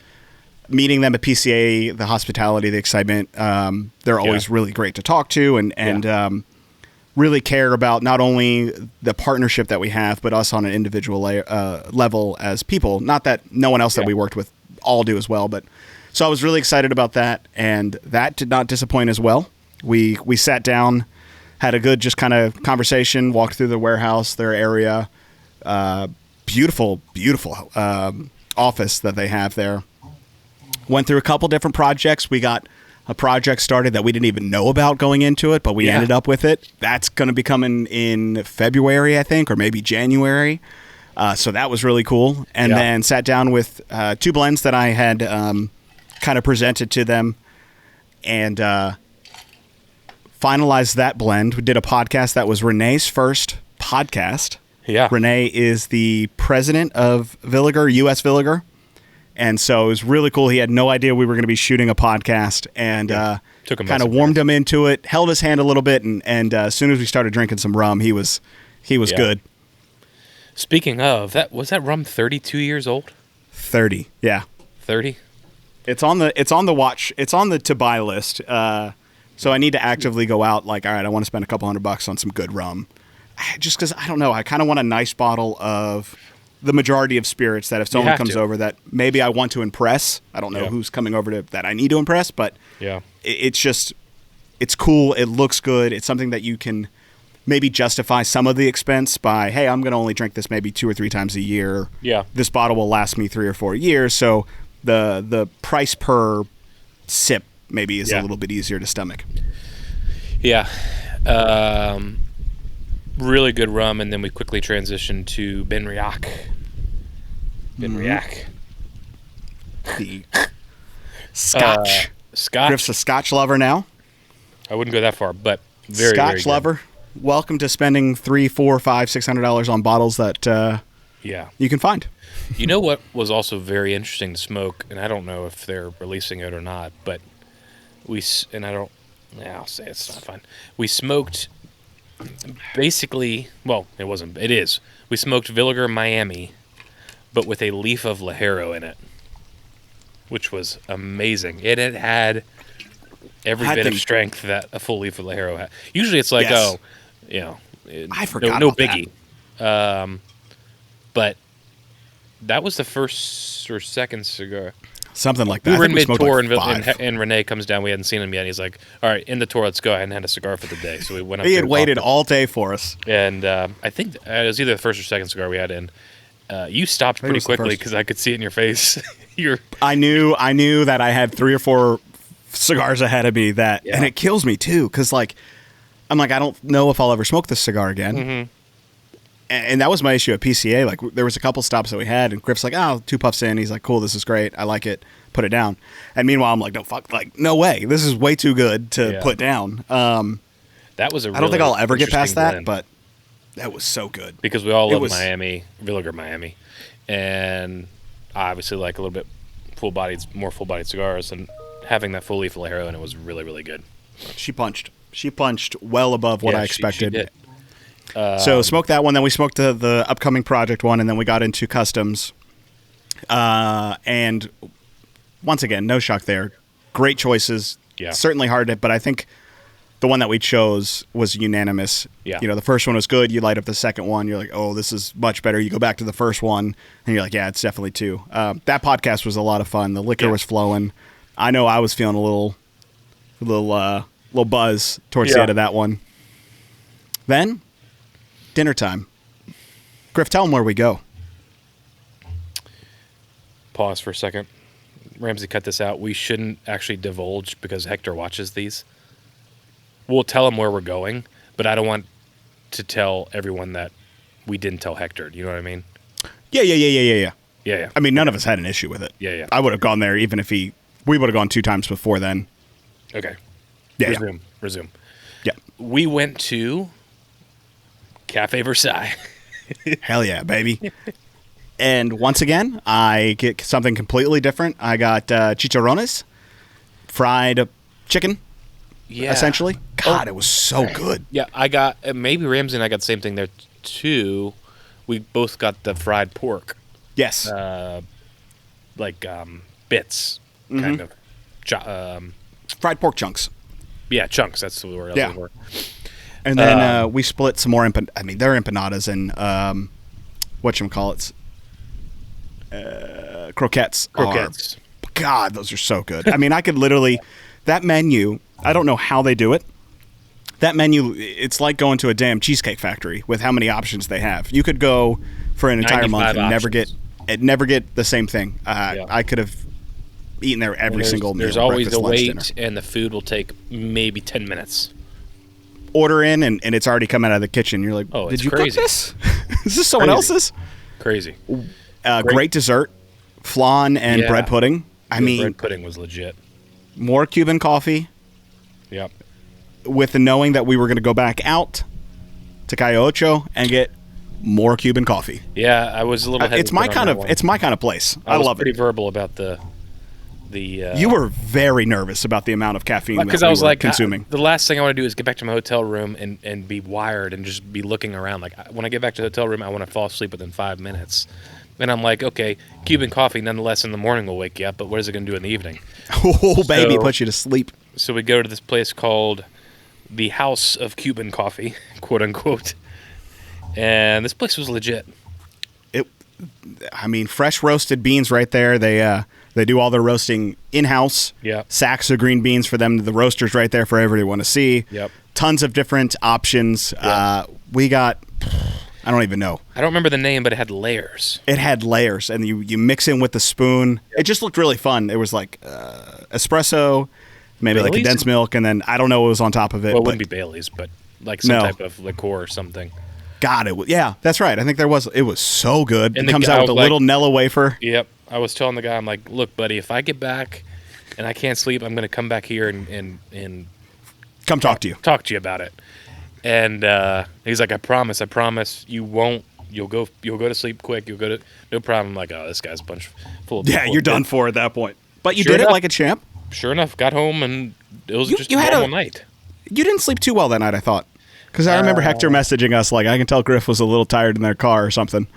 [SPEAKER 1] meeting them at PCA, the hospitality, the excitement, they're always really great to talk to and really care about not only the partnership that we have, but us on an individual level as people. Not that no one else that we worked with all do as well, but so I was really excited about that, and that did not disappoint as well. We sat down, had a good just kind of conversation, walked through the warehouse, their area, beautiful office that they have there. Went through a couple different projects. We got a project started that we didn't even know about going into it, but we ended up with it. That's going to be coming in February, I think, or maybe January. So that was really cool. And then sat down with 2 blends that I had kind of presented to them and finalized that blend. We did a podcast that was Renee's first podcast. Yeah. Renee is the president of Villiger, U.S. Villiger. And so it was really cool. He had no idea we were going to be shooting a podcast, and kind of warmed him into it, held his hand a little bit, and as soon as we started drinking some rum, he was good.
[SPEAKER 2] Speaking of, was that rum 32 years old?
[SPEAKER 1] 30, yeah.
[SPEAKER 2] 30?
[SPEAKER 1] It's on the watch. It's on the to buy list. So I need to actively go out. Like, all right, I want to spend a couple $100 on some good rum, just because I don't know. I kind of want a nice bottle of the majority of spirits that if someone comes over that maybe I want to impress. I don't know who's coming over that I need to impress, but it's cool. It looks good. It's something that you can maybe justify some of the expense by, hey, I'm going to only drink this maybe 2 or 3 times a year. Yeah. This bottle will last me 3 or 4 years. So the price per sip maybe is a little bit easier to stomach. Yeah.
[SPEAKER 2] Really good rum, and then we quickly transitioned to Ben Riach. The Scotch. Scotch.
[SPEAKER 1] Griff's a Scotch lover now.
[SPEAKER 2] I wouldn't go that far, but very
[SPEAKER 1] Scotch
[SPEAKER 2] very
[SPEAKER 1] lover. Welcome to spending $300, $400, $500, $600 on bottles that you can find.
[SPEAKER 2] You know what was also very interesting to smoke, and I don't know if they're releasing it or not, but I'll say it's not fun. We smoked basically, it is. We smoked Villiger Miami, but with a leaf of Ligero in it, which was amazing. It had every bit of strength that a full leaf of Ligero had. Usually it's like, I forgot no biggie. But that was the first or second cigar.
[SPEAKER 1] Something like that.
[SPEAKER 2] We were in mid-tour, and Renee comes down. We hadn't seen him yet. And he's like, all right, in the tour, let's go ahead and had a cigar for the day. So we went up.
[SPEAKER 1] He had waited all day for us.
[SPEAKER 2] And I think it was either the first or second cigar we had in. You stopped pretty quickly because I could see it in your face.
[SPEAKER 1] I knew that I had 3 or 4 cigars ahead of me and it kills me too because I'm like, I don't know if I'll ever smoke this cigar again. Mm-hmm. And that was my issue at PCA. Like, there was a couple stops that we had, and Griff's like, 2 puffs in. He's like, cool, this is great. I like it. Put it down. And meanwhile, I'm like, no way. This is way too good to put down.
[SPEAKER 2] That was
[SPEAKER 1] I don't think I'll ever get past that, but that was so good.
[SPEAKER 2] Because we all love Villiger Miami. And I obviously like a little bit more full-bodied cigars, and having that full leaf of Ligero in it was really, really good.
[SPEAKER 1] She punched well above what I expected. She did. So smoked that one, then we smoked the upcoming project one, and then we got into customs. And once again, no shock there. Great choices. Yeah. Certainly hard, but I think the one that we chose was unanimous. Yeah. The first one was good. You light up the second one. You're like, oh, this is much better. You go back to the first one, and you're like, yeah, it's definitely 2. That podcast was a lot of fun. The liquor was flowing. I know I was feeling a little buzz towards the end of that one. Then dinner time. Griff, tell them where we go.
[SPEAKER 2] Pause for a second. Ramsey, cut this out. We shouldn't actually divulge because Hector watches these. We'll tell him where we're going, but I don't want to tell everyone that we didn't tell Hector. Do you know what I mean?
[SPEAKER 1] Yeah.
[SPEAKER 2] Yeah.
[SPEAKER 1] I mean, none of us had an issue with it.
[SPEAKER 2] Yeah.
[SPEAKER 1] I would have gone there even if we would have gone 2 times before then.
[SPEAKER 2] Okay.
[SPEAKER 1] Yeah.
[SPEAKER 2] Resume.
[SPEAKER 1] Yeah.
[SPEAKER 2] We went to Cafe Versailles.
[SPEAKER 1] Hell yeah, baby. And once again, I get something completely different. I got chicharrones, fried chicken,
[SPEAKER 2] Yeah.
[SPEAKER 1] essentially. God, it was so good.
[SPEAKER 2] Yeah, I got maybe Ramsey and I got the same thing there too. We both got the fried pork,
[SPEAKER 1] Yes.
[SPEAKER 2] bits, kind of.
[SPEAKER 1] Fried pork chunks.
[SPEAKER 2] Yeah, chunks. That's the word. I was looking for.
[SPEAKER 1] And then we split some more. They're empanadas and whatchamacallits. Croquettes.
[SPEAKER 2] Croquettes.
[SPEAKER 1] God, those are so good. I mean, I could literally that menu. I don't know how they do it. That menu, it's like going to a damn Cheesecake Factory with how many options they have. You could go for an entire month and never get the same thing. I could have eaten there every single meal.
[SPEAKER 2] There's always a wait,
[SPEAKER 1] dinner.
[SPEAKER 2] And the food will take maybe 10 minutes.
[SPEAKER 1] Order in, and it's already come out of the kitchen. You're like,
[SPEAKER 2] oh,
[SPEAKER 1] did you
[SPEAKER 2] crazy.
[SPEAKER 1] cook this? Is this someone else's?
[SPEAKER 2] Crazy.
[SPEAKER 1] Great dessert, flan and bread pudding. I mean,
[SPEAKER 2] bread pudding was legit.
[SPEAKER 1] More Cuban coffee.
[SPEAKER 2] Yep.
[SPEAKER 1] With the knowing that we were going to go back out to Calle Ocho and get more Cuban coffee.
[SPEAKER 2] Yeah, I was a little hesitant.
[SPEAKER 1] It's my kind of place. I love it.
[SPEAKER 2] Pretty verbal about the.
[SPEAKER 1] You were very nervous about the amount of caffeine
[SPEAKER 2] because I was like
[SPEAKER 1] consuming.
[SPEAKER 2] The last thing I want to do is get back to my hotel room and be wired and just be looking around. Like when I get back to the hotel room, I want to fall asleep within 5 minutes. And I'm like, okay, Cuban coffee, nonetheless, in the morning will wake you up, but what is it going to do in the evening?
[SPEAKER 1] Oh, baby, put you to sleep.
[SPEAKER 2] So we go to this place called the House of Cuban Coffee, quote unquote. And this place was legit.
[SPEAKER 1] Fresh roasted beans right there. They do all their roasting in-house.
[SPEAKER 2] Yeah.
[SPEAKER 1] Sacks of green beans for them. The roasters right there for everyone to see.
[SPEAKER 2] Yep.
[SPEAKER 1] Tons of different options.
[SPEAKER 2] Yep.
[SPEAKER 1] We got, I don't even know.
[SPEAKER 2] I don't remember the name, but it had layers.
[SPEAKER 1] It had layers, and you mix in with the spoon. Yep. It just looked really fun. It was like espresso, maybe
[SPEAKER 2] Bailey's?
[SPEAKER 1] like condensed milk, and then I don't know what was on top of it.
[SPEAKER 2] Well, it wouldn't be Bailey's, but like some type of liqueur or something.
[SPEAKER 1] God, yeah, that's right. I think there was. It was so good.
[SPEAKER 2] And
[SPEAKER 1] it comes out with a little Nella wafer.
[SPEAKER 2] Yep. I was telling the guy, I'm like, look, buddy, if I get back and I can't sleep, I'm going to come back here and
[SPEAKER 1] come talk to you.
[SPEAKER 2] Talk to you about it. And he's like, I promise, you won't. You'll go to sleep quick. You'll go to no problem. I'm like, oh, this guy's a bunch full of.
[SPEAKER 1] Yeah, you're done for at that point. But you did it like a champ.
[SPEAKER 2] Sure enough, got home and it was just a normal night.
[SPEAKER 1] You didn't sleep too well that night, I thought. Because I remember Hector messaging us like, I can tell Griff was a little tired in their car or something.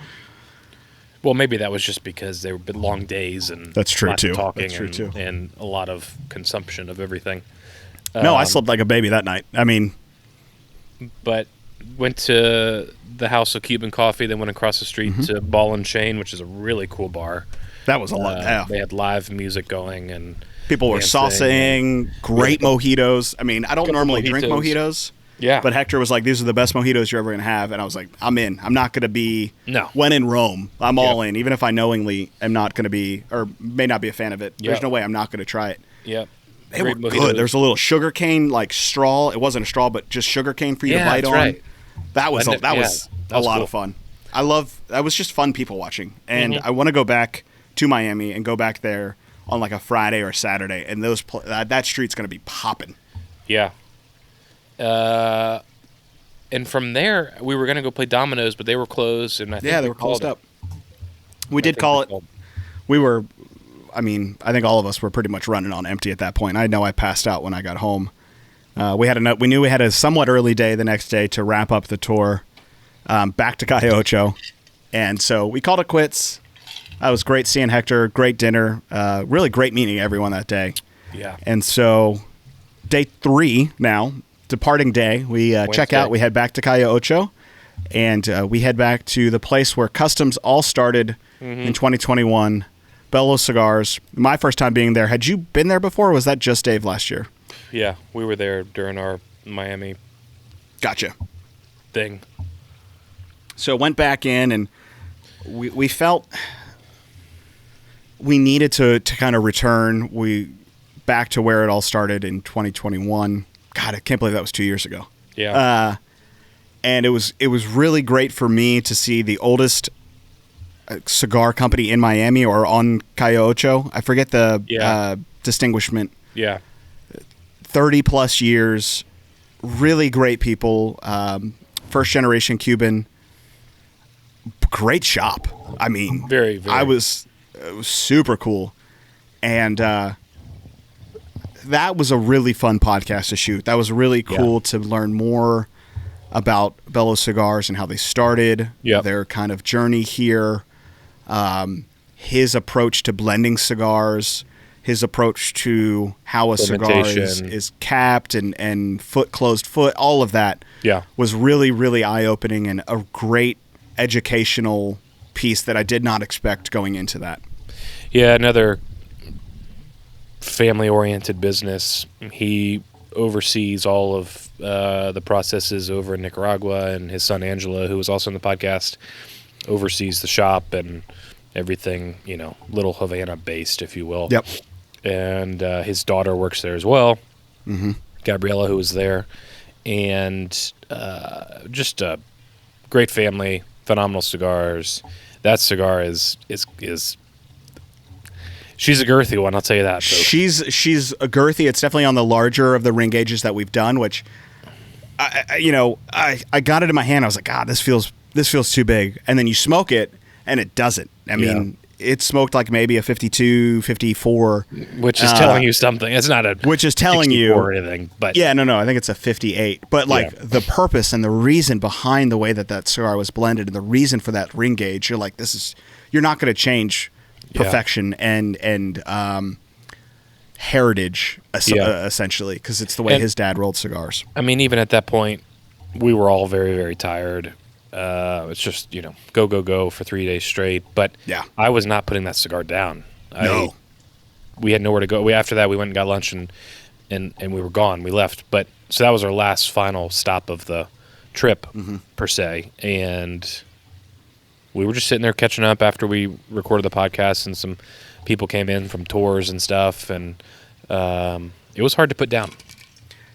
[SPEAKER 2] Well, maybe that was just because they were long days and
[SPEAKER 1] that's true
[SPEAKER 2] lots
[SPEAKER 1] too.
[SPEAKER 2] Of talking
[SPEAKER 1] that's true too.
[SPEAKER 2] And a lot of consumption of everything.
[SPEAKER 1] No, I slept like a baby that night. I mean,
[SPEAKER 2] but went to the House of Cuban Coffee. Then went across the street to Ball and Chain, which is a really cool bar.
[SPEAKER 1] That was a lot. Yeah.
[SPEAKER 2] They had live music going and
[SPEAKER 1] people were salsaing. Great mojitos. I mean, I don't normally drink mojitos.
[SPEAKER 2] Yeah.
[SPEAKER 1] But Hector was like, these are the best mojitos you're ever going to have. And I was like, I'm in. I'm not going to be.
[SPEAKER 2] No.
[SPEAKER 1] When in Rome, I'm all in. Even if I knowingly am not going to be or may not be a fan of it. There's no way I'm not going to try it.
[SPEAKER 2] Yep.
[SPEAKER 1] They were good. There's a little sugarcane like straw. It wasn't a straw, but just sugarcane for you to bite on.
[SPEAKER 2] Right.
[SPEAKER 1] That was a lot of fun. That was just fun people watching. And I want to go back to Miami and go back there on like a Friday or Saturday. And that street's going to be popping.
[SPEAKER 2] Yeah. And from there, we were going to go play dominoes, but they were closed. And I think
[SPEAKER 1] they were closed up. We did call it. We were, I think all of us were pretty much running on empty at that point. I know I passed out when I got home. We knew we had a somewhat early day the next day to wrap up the tour back to Calle Ocho. And so we called it quits. It was great seeing Hector, great dinner, really great meeting everyone that day.
[SPEAKER 2] Yeah.
[SPEAKER 1] And so day 3 now, departing day, we check out, we head back to Calle Ocho, and we head back to the place where Customs all started in 2021, Bello Cigars. My first time being there. Had you been there before, or was that just Dave last year?
[SPEAKER 2] Yeah, we were there during our Miami
[SPEAKER 1] Gotcha.
[SPEAKER 2] thing.
[SPEAKER 1] So went back in, and we felt we needed to kind of return back to where it all started in 2021. God, I can't believe that was 2 years ago.
[SPEAKER 2] Yeah.
[SPEAKER 1] And it was really great for me to see the oldest cigar company in Miami or on Calle Ocho. I forget the distinguishment.
[SPEAKER 2] Yeah.
[SPEAKER 1] 30 plus years, really great people, first generation Cuban, great shop. I mean,
[SPEAKER 2] very.
[SPEAKER 1] it was super cool. And that was a really fun podcast to shoot. That was really cool to learn more about Bello Cigars and how they started, their kind of journey here, his approach to blending cigars, his approach to how a cigar is capped and closed foot, all of that was really, really eye-opening and a great educational piece that I did not expect going into that.
[SPEAKER 2] Yeah, another family-oriented business. He oversees all of the processes over in Nicaragua, and his son Angela, who was also on the podcast, oversees the shop and everything, Little Havana-based, if you will.
[SPEAKER 1] Yep.
[SPEAKER 2] And his daughter works there as well, Gabriella, who was there. And just a great family, phenomenal cigars. That cigar is she's a girthy one, I'll tell you that. So.
[SPEAKER 1] She's a girthy. It's definitely on the larger of the ring gauges that we've done, which I got it in my hand. I was like, God, this feels too big. And then you smoke it and it doesn't. I mean, it smoked like maybe a 52, 54.
[SPEAKER 2] Which is telling you something. It's not a
[SPEAKER 1] which is telling you
[SPEAKER 2] or anything. But
[SPEAKER 1] yeah, no, I think it's a 58. But the purpose and the reason behind the way that cigar was blended and the reason for that ring gauge, you're like, you're not going to change perfection and heritage essentially, because it's the way his dad rolled cigars.
[SPEAKER 2] I mean, even at that point, we were all very, very tired. It's just, go for 3 days straight. But I was not putting that cigar down.
[SPEAKER 1] No.
[SPEAKER 2] We had nowhere to go. After that, we went and got lunch and we were gone. We left. But so that was our last final stop of the trip, per se. And we were just sitting there catching up after we recorded the podcast, and some people came in from tours and stuff. And it was hard to put down.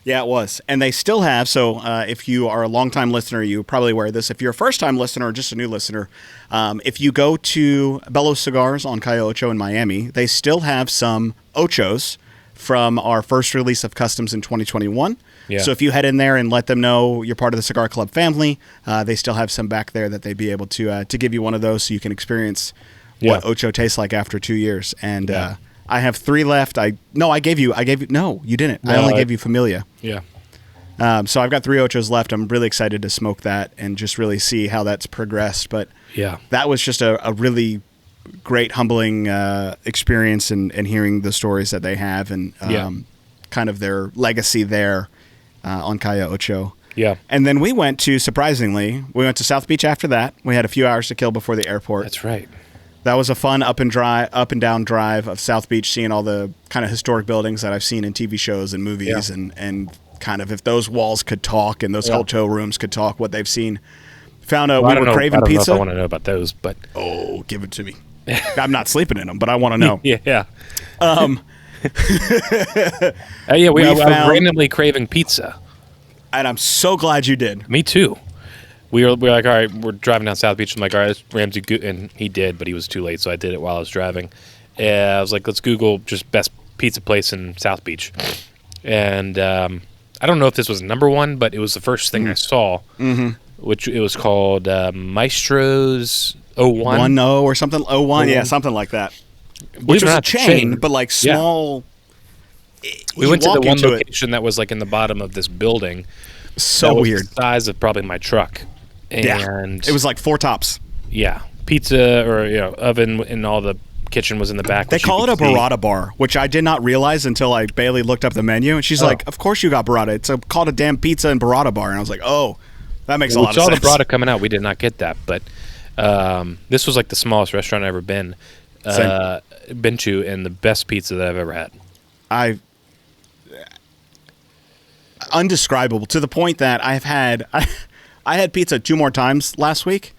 [SPEAKER 1] Yeah, it was. And they still have, so if you are a longtime listener, you probably aware of this. If you're a first-time listener or just a new listener, if you go to Bello Cigars on Calle Ocho in Miami, they still have some Ochos from our first release of Customs in 2021. Yeah. So if you head in there and let them know you're part of the Cigar Club family, they still have some back there that they'd be able to give you one of those so you can experience what Ocho tastes like after 2 years. And I have 3 left. No, you didn't. No, I only gave you Familia.
[SPEAKER 2] Yeah.
[SPEAKER 1] So I've got 3 Ochos left. I'm really excited to smoke that and just really see how that's progressed. But that was just a really great, humbling experience and hearing the stories that they have and kind of their legacy there on Calle Ocho.
[SPEAKER 2] Yeah.
[SPEAKER 1] And then we went to South Beach after that. We had a few hours to kill before the airport.
[SPEAKER 2] That's right.
[SPEAKER 1] That was a fun up and down drive of South Beach, seeing all the kind of historic buildings that I've seen in TV shows and movies, and kind of if those walls could talk and those hotel rooms could talk, what they've seen. Found out we were craving pizza.
[SPEAKER 2] I want to know about those, but
[SPEAKER 1] give it to me. I'm not sleeping in them, but I want to know.
[SPEAKER 2] Yeah. We were randomly craving pizza,
[SPEAKER 1] and I'm so glad you did.
[SPEAKER 2] Me too. We were like, all right, we're driving down South Beach. I'm like, all right, Ramsey, and he did, but he was too late, so I did it while I was driving. And I was like, let's Google just best pizza place in South Beach. And I don't know if this was number one, but it was the first thing I saw, which it was called Maestro's 01.
[SPEAKER 1] 10 or something. 01, something like that. Which was a chain, but like small.
[SPEAKER 2] We went to the one location that was like in the bottom of this building.
[SPEAKER 1] So weird.
[SPEAKER 2] The size of probably my truck. And
[SPEAKER 1] it was like 4 tops.
[SPEAKER 2] Yeah. Pizza or oven and all the kitchen was in the back.
[SPEAKER 1] They call it a burrata bar, which I did not realize until I Bailey looked up the menu, and she's like, "Of course you got burrata. It's called a damn pizza and burrata bar." And I was like, "Oh, that makes a lot of sense."
[SPEAKER 2] We saw the burrata coming out. We did not get that, but this was like the smallest restaurant I've ever been to, and the best pizza that I've ever had.
[SPEAKER 1] Undescribable, to the point that I had pizza 2 more times last week,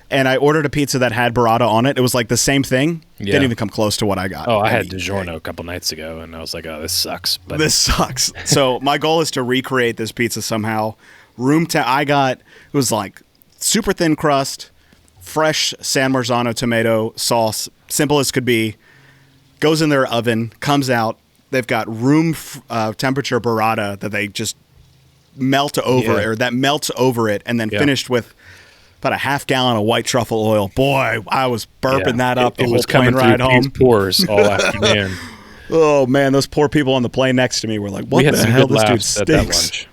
[SPEAKER 1] and I ordered a pizza that had burrata on it. It was like the same thing. Yeah. Didn't even come close to what I got.
[SPEAKER 2] I had DiGiorno a couple nights ago, and I was like, oh, this sucks. But
[SPEAKER 1] this sucks. So my goal is to recreate this pizza somehow. It was like super thin crust, fresh San Marzano tomato sauce, simple as could be, goes in their oven, comes out. They've got room temperature burrata that they just melt over, or that melts over it, and then finished with about a half gallon of white truffle oil. Boy, I was burping that up the whole plane ride home.
[SPEAKER 2] It was coming through pores all afternoon.
[SPEAKER 1] Oh man, those poor people on the plane next to me were like, "What the hell? This dude stinks."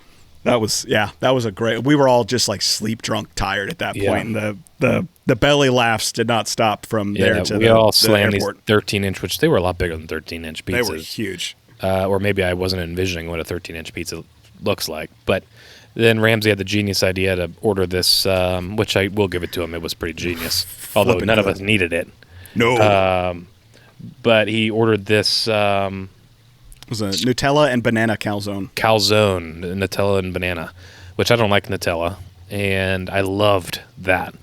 [SPEAKER 1] That was a great. We were all just like sleep drunk, tired at that point. And the belly laughs did not stop from there to
[SPEAKER 2] we all slammed
[SPEAKER 1] airport.
[SPEAKER 2] these 13-inch, which they were a lot bigger than 13-inch pizzas.
[SPEAKER 1] They were huge.
[SPEAKER 2] Or maybe I wasn't envisioning what a 13-inch pizza looks like. But then Ramsey had the genius idea to order this, which I will give it to him. It was pretty genius, although none of us needed it.
[SPEAKER 1] No.
[SPEAKER 2] But he ordered this.
[SPEAKER 1] It was a Nutella and banana calzone.
[SPEAKER 2] Calzone, Nutella and banana, which I don't like Nutella, and I loved that.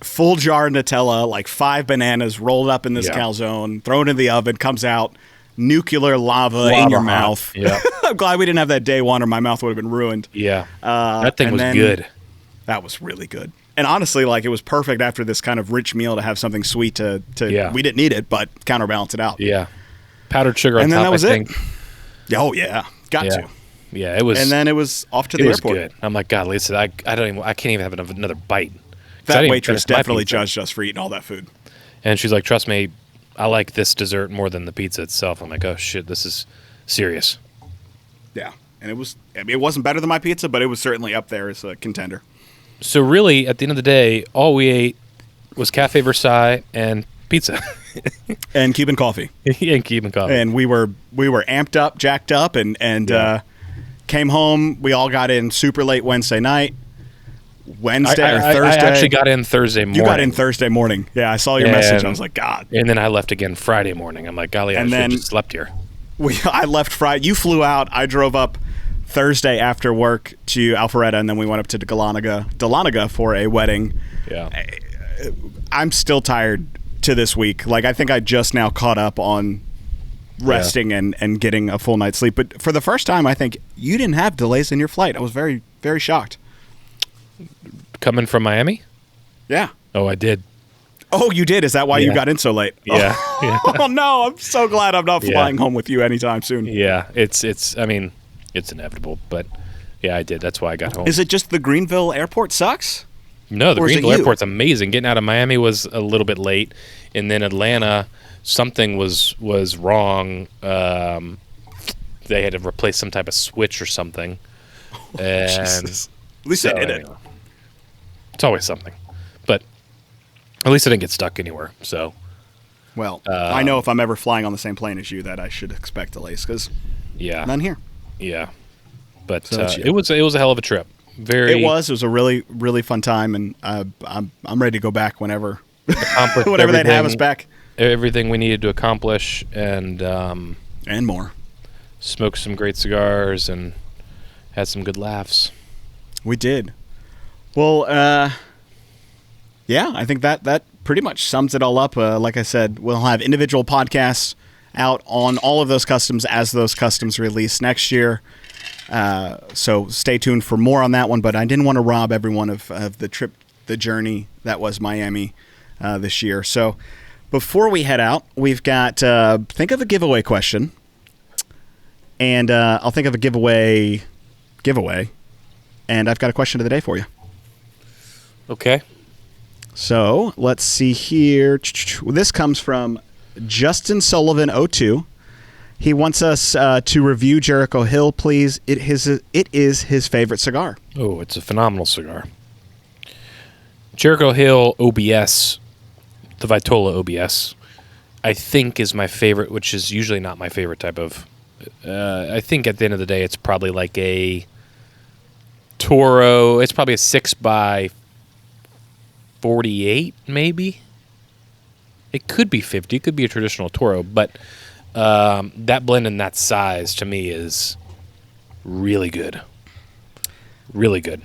[SPEAKER 1] Full jar Nutella, like 5 bananas rolled up in this calzone, thrown in the oven, comes out, nuclear lava in your mouth.
[SPEAKER 2] Yeah.
[SPEAKER 1] I'm glad we didn't have that day one or my mouth would have been ruined.
[SPEAKER 2] Yeah. That thing was good.
[SPEAKER 1] That was really good. And honestly, like, it was perfect after this kind of rich meal to have something sweet to we didn't need it, but counterbalance it out.
[SPEAKER 2] Yeah. Powdered sugar on
[SPEAKER 1] and
[SPEAKER 2] top,
[SPEAKER 1] then that was
[SPEAKER 2] I think.
[SPEAKER 1] Oh, yeah. Got to.
[SPEAKER 2] Yeah, it was.
[SPEAKER 1] And then it was off to the airport.
[SPEAKER 2] Good. I'm like, God, Lisa, I can't even have another bite.
[SPEAKER 1] That waitress definitely judged us for eating all that food.
[SPEAKER 2] And she's like, trust me, I like this dessert more than the pizza itself. I'm like, oh, shit, this is serious.
[SPEAKER 1] Yeah. And it wasn't better than my pizza, but it was certainly up there as a contender.
[SPEAKER 2] So really, at the end of the day, all we ate was Cafe Versailles and pizza.
[SPEAKER 1] And Cuban coffee.
[SPEAKER 2] And Cuban coffee.
[SPEAKER 1] And we were amped up, jacked up, and came home. We all got in super late Wednesday night. Thursday.
[SPEAKER 2] I actually got in Thursday morning.
[SPEAKER 1] You got in Thursday morning. Yeah, I saw your message. I was like, God.
[SPEAKER 2] And then I left again Friday morning. I'm like, golly, I should have just slept here.
[SPEAKER 1] I left Friday. You flew out. I drove up Thursday after work to Alpharetta, and then we went up to Dahlonega for a wedding.
[SPEAKER 2] Yeah.
[SPEAKER 1] I'm still tired to this week. Like, I think I just now caught up on resting and getting a full night's sleep. But for the first time, I think you didn't have delays in your flight. I was very, very shocked.
[SPEAKER 2] Coming from Miami?
[SPEAKER 1] Yeah.
[SPEAKER 2] Oh, I did.
[SPEAKER 1] Oh, you did? Is that why you got in so late?
[SPEAKER 2] Yeah.
[SPEAKER 1] Oh, no. I'm so glad I'm not flying home with you anytime soon.
[SPEAKER 2] Yeah. It's inevitable, but yeah, I did. That's why I got home.
[SPEAKER 1] Is it just the Greenville airport sucks?
[SPEAKER 2] No, the Greenville airport's amazing. Getting out of Miami was a little bit late, and then Atlanta, something was wrong. They had to replace some type of switch or something.
[SPEAKER 1] Jesus. At least they did it.
[SPEAKER 2] It's always something, but at least I didn't get stuck anywhere. So,
[SPEAKER 1] well, I know if I'm ever flying on the same plane as you that I should expect delays because none here.
[SPEAKER 2] Yeah, but it was a hell of a trip. It was a really, really fun time, and I'm ready to go back whenever they'd have us back. Everything we needed to accomplish, and
[SPEAKER 1] more.
[SPEAKER 2] Smoked some great cigars and had some good laughs.
[SPEAKER 1] We did. Well, I think that pretty much sums it all up. Like I said, we'll have individual podcasts out on all of those customs as those customs release next year. So stay tuned for more on that one. But I didn't want to rob everyone of the journey that was Miami this year. So before we head out, we've got think of a giveaway question, and I'll think of a giveaway, and I've got a question of the day for you.
[SPEAKER 2] Okay.
[SPEAKER 1] So let's see here. This comes from Justin Sullivan 02. He wants us to review Jericho Hill, please. It is his favorite cigar.
[SPEAKER 2] Oh, it's a phenomenal cigar. Jericho Hill OBS, the Vitola OBS, I think is my favorite, which is usually not my favorite type of. I think at the end of the day, it's probably like a Toro. It's probably a 6x48, maybe. It could be 50. It could be a traditional Toro, but that blend and that size to me is really good. Really good.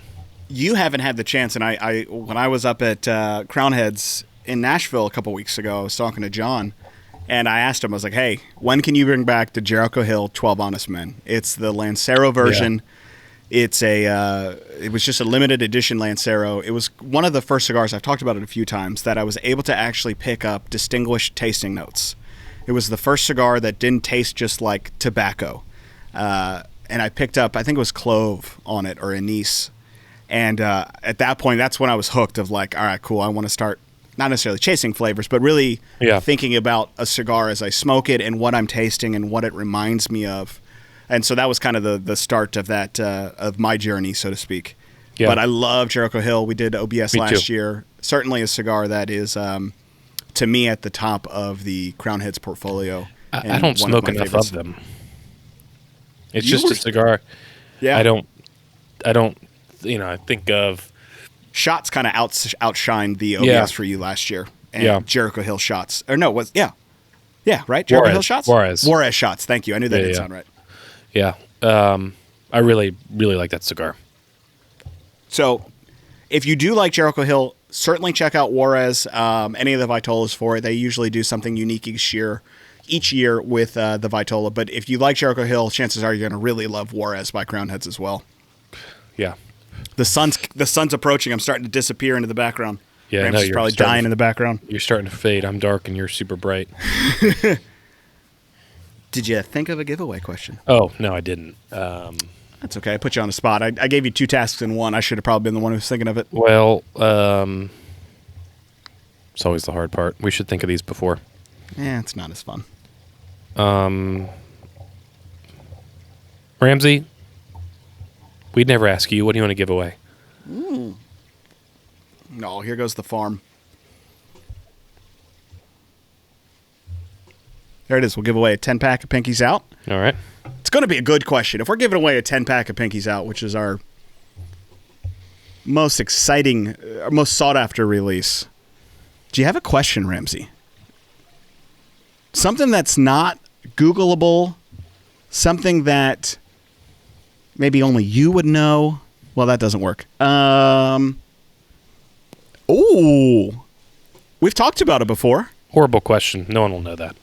[SPEAKER 1] You haven't had the chance, and I when I was up at Crown Heads in Nashville a couple weeks ago, I was talking to John, and I asked him, I was like, hey, when can you bring back the Jericho Hill 12 Honest Men? It's the Lancero version. Yeah. It was just a limited edition Lancero. It was one of the first cigars, I've talked about it a few times, that I was able to actually pick up distinguished tasting notes. It was the first cigar that didn't taste just like tobacco. And I picked up, I think it was clove on it or anise. And at that point, that's when I was hooked of like, all right, cool, I want to start not necessarily chasing flavors, but really
[SPEAKER 2] Yeah.
[SPEAKER 1] thinking about a cigar as I smoke it and what I'm tasting and what it reminds me of. And so that was kind of the start of that, of my journey, so to speak.
[SPEAKER 2] Yeah.
[SPEAKER 1] But I love Jericho Hill. We did OBS
[SPEAKER 2] Me
[SPEAKER 1] last
[SPEAKER 2] too.
[SPEAKER 1] year. Certainly a cigar that is, to me, at the top of the Crown Heads portfolio.
[SPEAKER 2] I
[SPEAKER 1] and
[SPEAKER 2] don't
[SPEAKER 1] one
[SPEAKER 2] smoke
[SPEAKER 1] my
[SPEAKER 2] enough
[SPEAKER 1] favorites.
[SPEAKER 2] of them. It's
[SPEAKER 1] You
[SPEAKER 2] just
[SPEAKER 1] were-
[SPEAKER 2] a cigar.
[SPEAKER 1] Yeah.
[SPEAKER 2] I don't, I think of,
[SPEAKER 1] Shots kind of outshined the OBS
[SPEAKER 2] Yeah.
[SPEAKER 1] for you last year. And
[SPEAKER 2] Yeah.
[SPEAKER 1] Jericho Hill Shots. Or no, yeah, right? Jericho Hill Shots? Juarez Shots. Thank you. I knew that didn't sound right.
[SPEAKER 2] yeah. I really, really like that cigar.
[SPEAKER 1] So if you do like Jericho Hill, certainly check out Juarez. Any of the Vitolas for it. They usually do something unique each year with the Vitola. But if you like Jericho Hill, chances are you're going to really love Juarez by Crown Heads as well.
[SPEAKER 2] Yeah.
[SPEAKER 1] The sun's approaching. I'm starting to disappear into the background.
[SPEAKER 2] Yeah,
[SPEAKER 1] Ramsey's
[SPEAKER 2] no, you're
[SPEAKER 1] probably
[SPEAKER 2] starting
[SPEAKER 1] dying
[SPEAKER 2] to-
[SPEAKER 1] in the background.
[SPEAKER 2] You're starting to fade. I'm dark and you're super bright.
[SPEAKER 1] Did you think of a giveaway question?
[SPEAKER 2] Oh, no, I didn't.
[SPEAKER 1] That's okay. I put you on the spot. I gave you 2 tasks in one. I should have probably been the one who was thinking of it.
[SPEAKER 2] Well, it's always the hard part. We should think of these before.
[SPEAKER 1] Yeah, it's not as fun.
[SPEAKER 2] Ramsey, we'd never ask you. What do you want to give away?
[SPEAKER 1] No, here goes the farm. There it is. We'll give away a 10-pack of Pinkies Out.
[SPEAKER 2] All right.
[SPEAKER 1] It's going to be a good question. If we're giving away a 10-pack of Pinkies Out, which is our most exciting, most sought-after release, do you have a question, Ramsey? Something that's not Googleable, something that maybe only you would know. Well, that doesn't work. We've talked about it before.
[SPEAKER 2] Horrible question. No one will know that.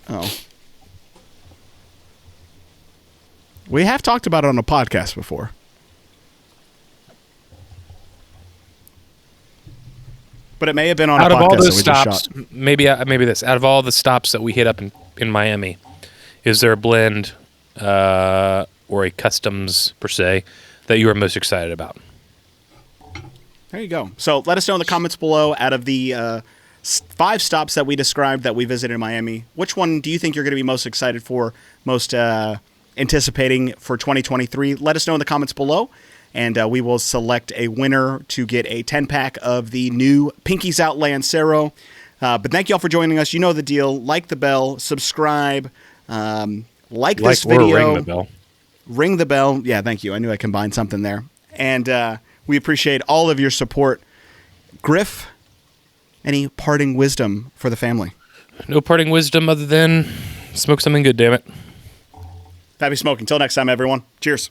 [SPEAKER 1] Oh. We have talked about it on a podcast before. But it may have been on
[SPEAKER 2] Out
[SPEAKER 1] a
[SPEAKER 2] of all
[SPEAKER 1] podcast that
[SPEAKER 2] those
[SPEAKER 1] we just
[SPEAKER 2] stops,
[SPEAKER 1] shot.
[SPEAKER 2] maybe this. Out of all the stops that we hit up in Miami, is there a blend or a customs per se that you are most excited about?
[SPEAKER 1] There you go. So let us know in the comments below, out of the 5 stops that we described that we visited in Miami, which one do you think you're going to be most excited for, most anticipating for 2023? Let us know in the comments below, and we will select a winner to get a 10-pack of the new Pinkies Out Lancero. But thank you all for joining us. You know the deal. Like the bell, subscribe, like this video.
[SPEAKER 2] Or ring the bell.
[SPEAKER 1] Ring the bell. Yeah, thank you. I knew I combined something there. And we appreciate all of your support. Griff, any parting wisdom for the family?
[SPEAKER 2] No parting wisdom other than smoke something good, damn it.
[SPEAKER 1] Happy smoking. Till next time, everyone. Cheers.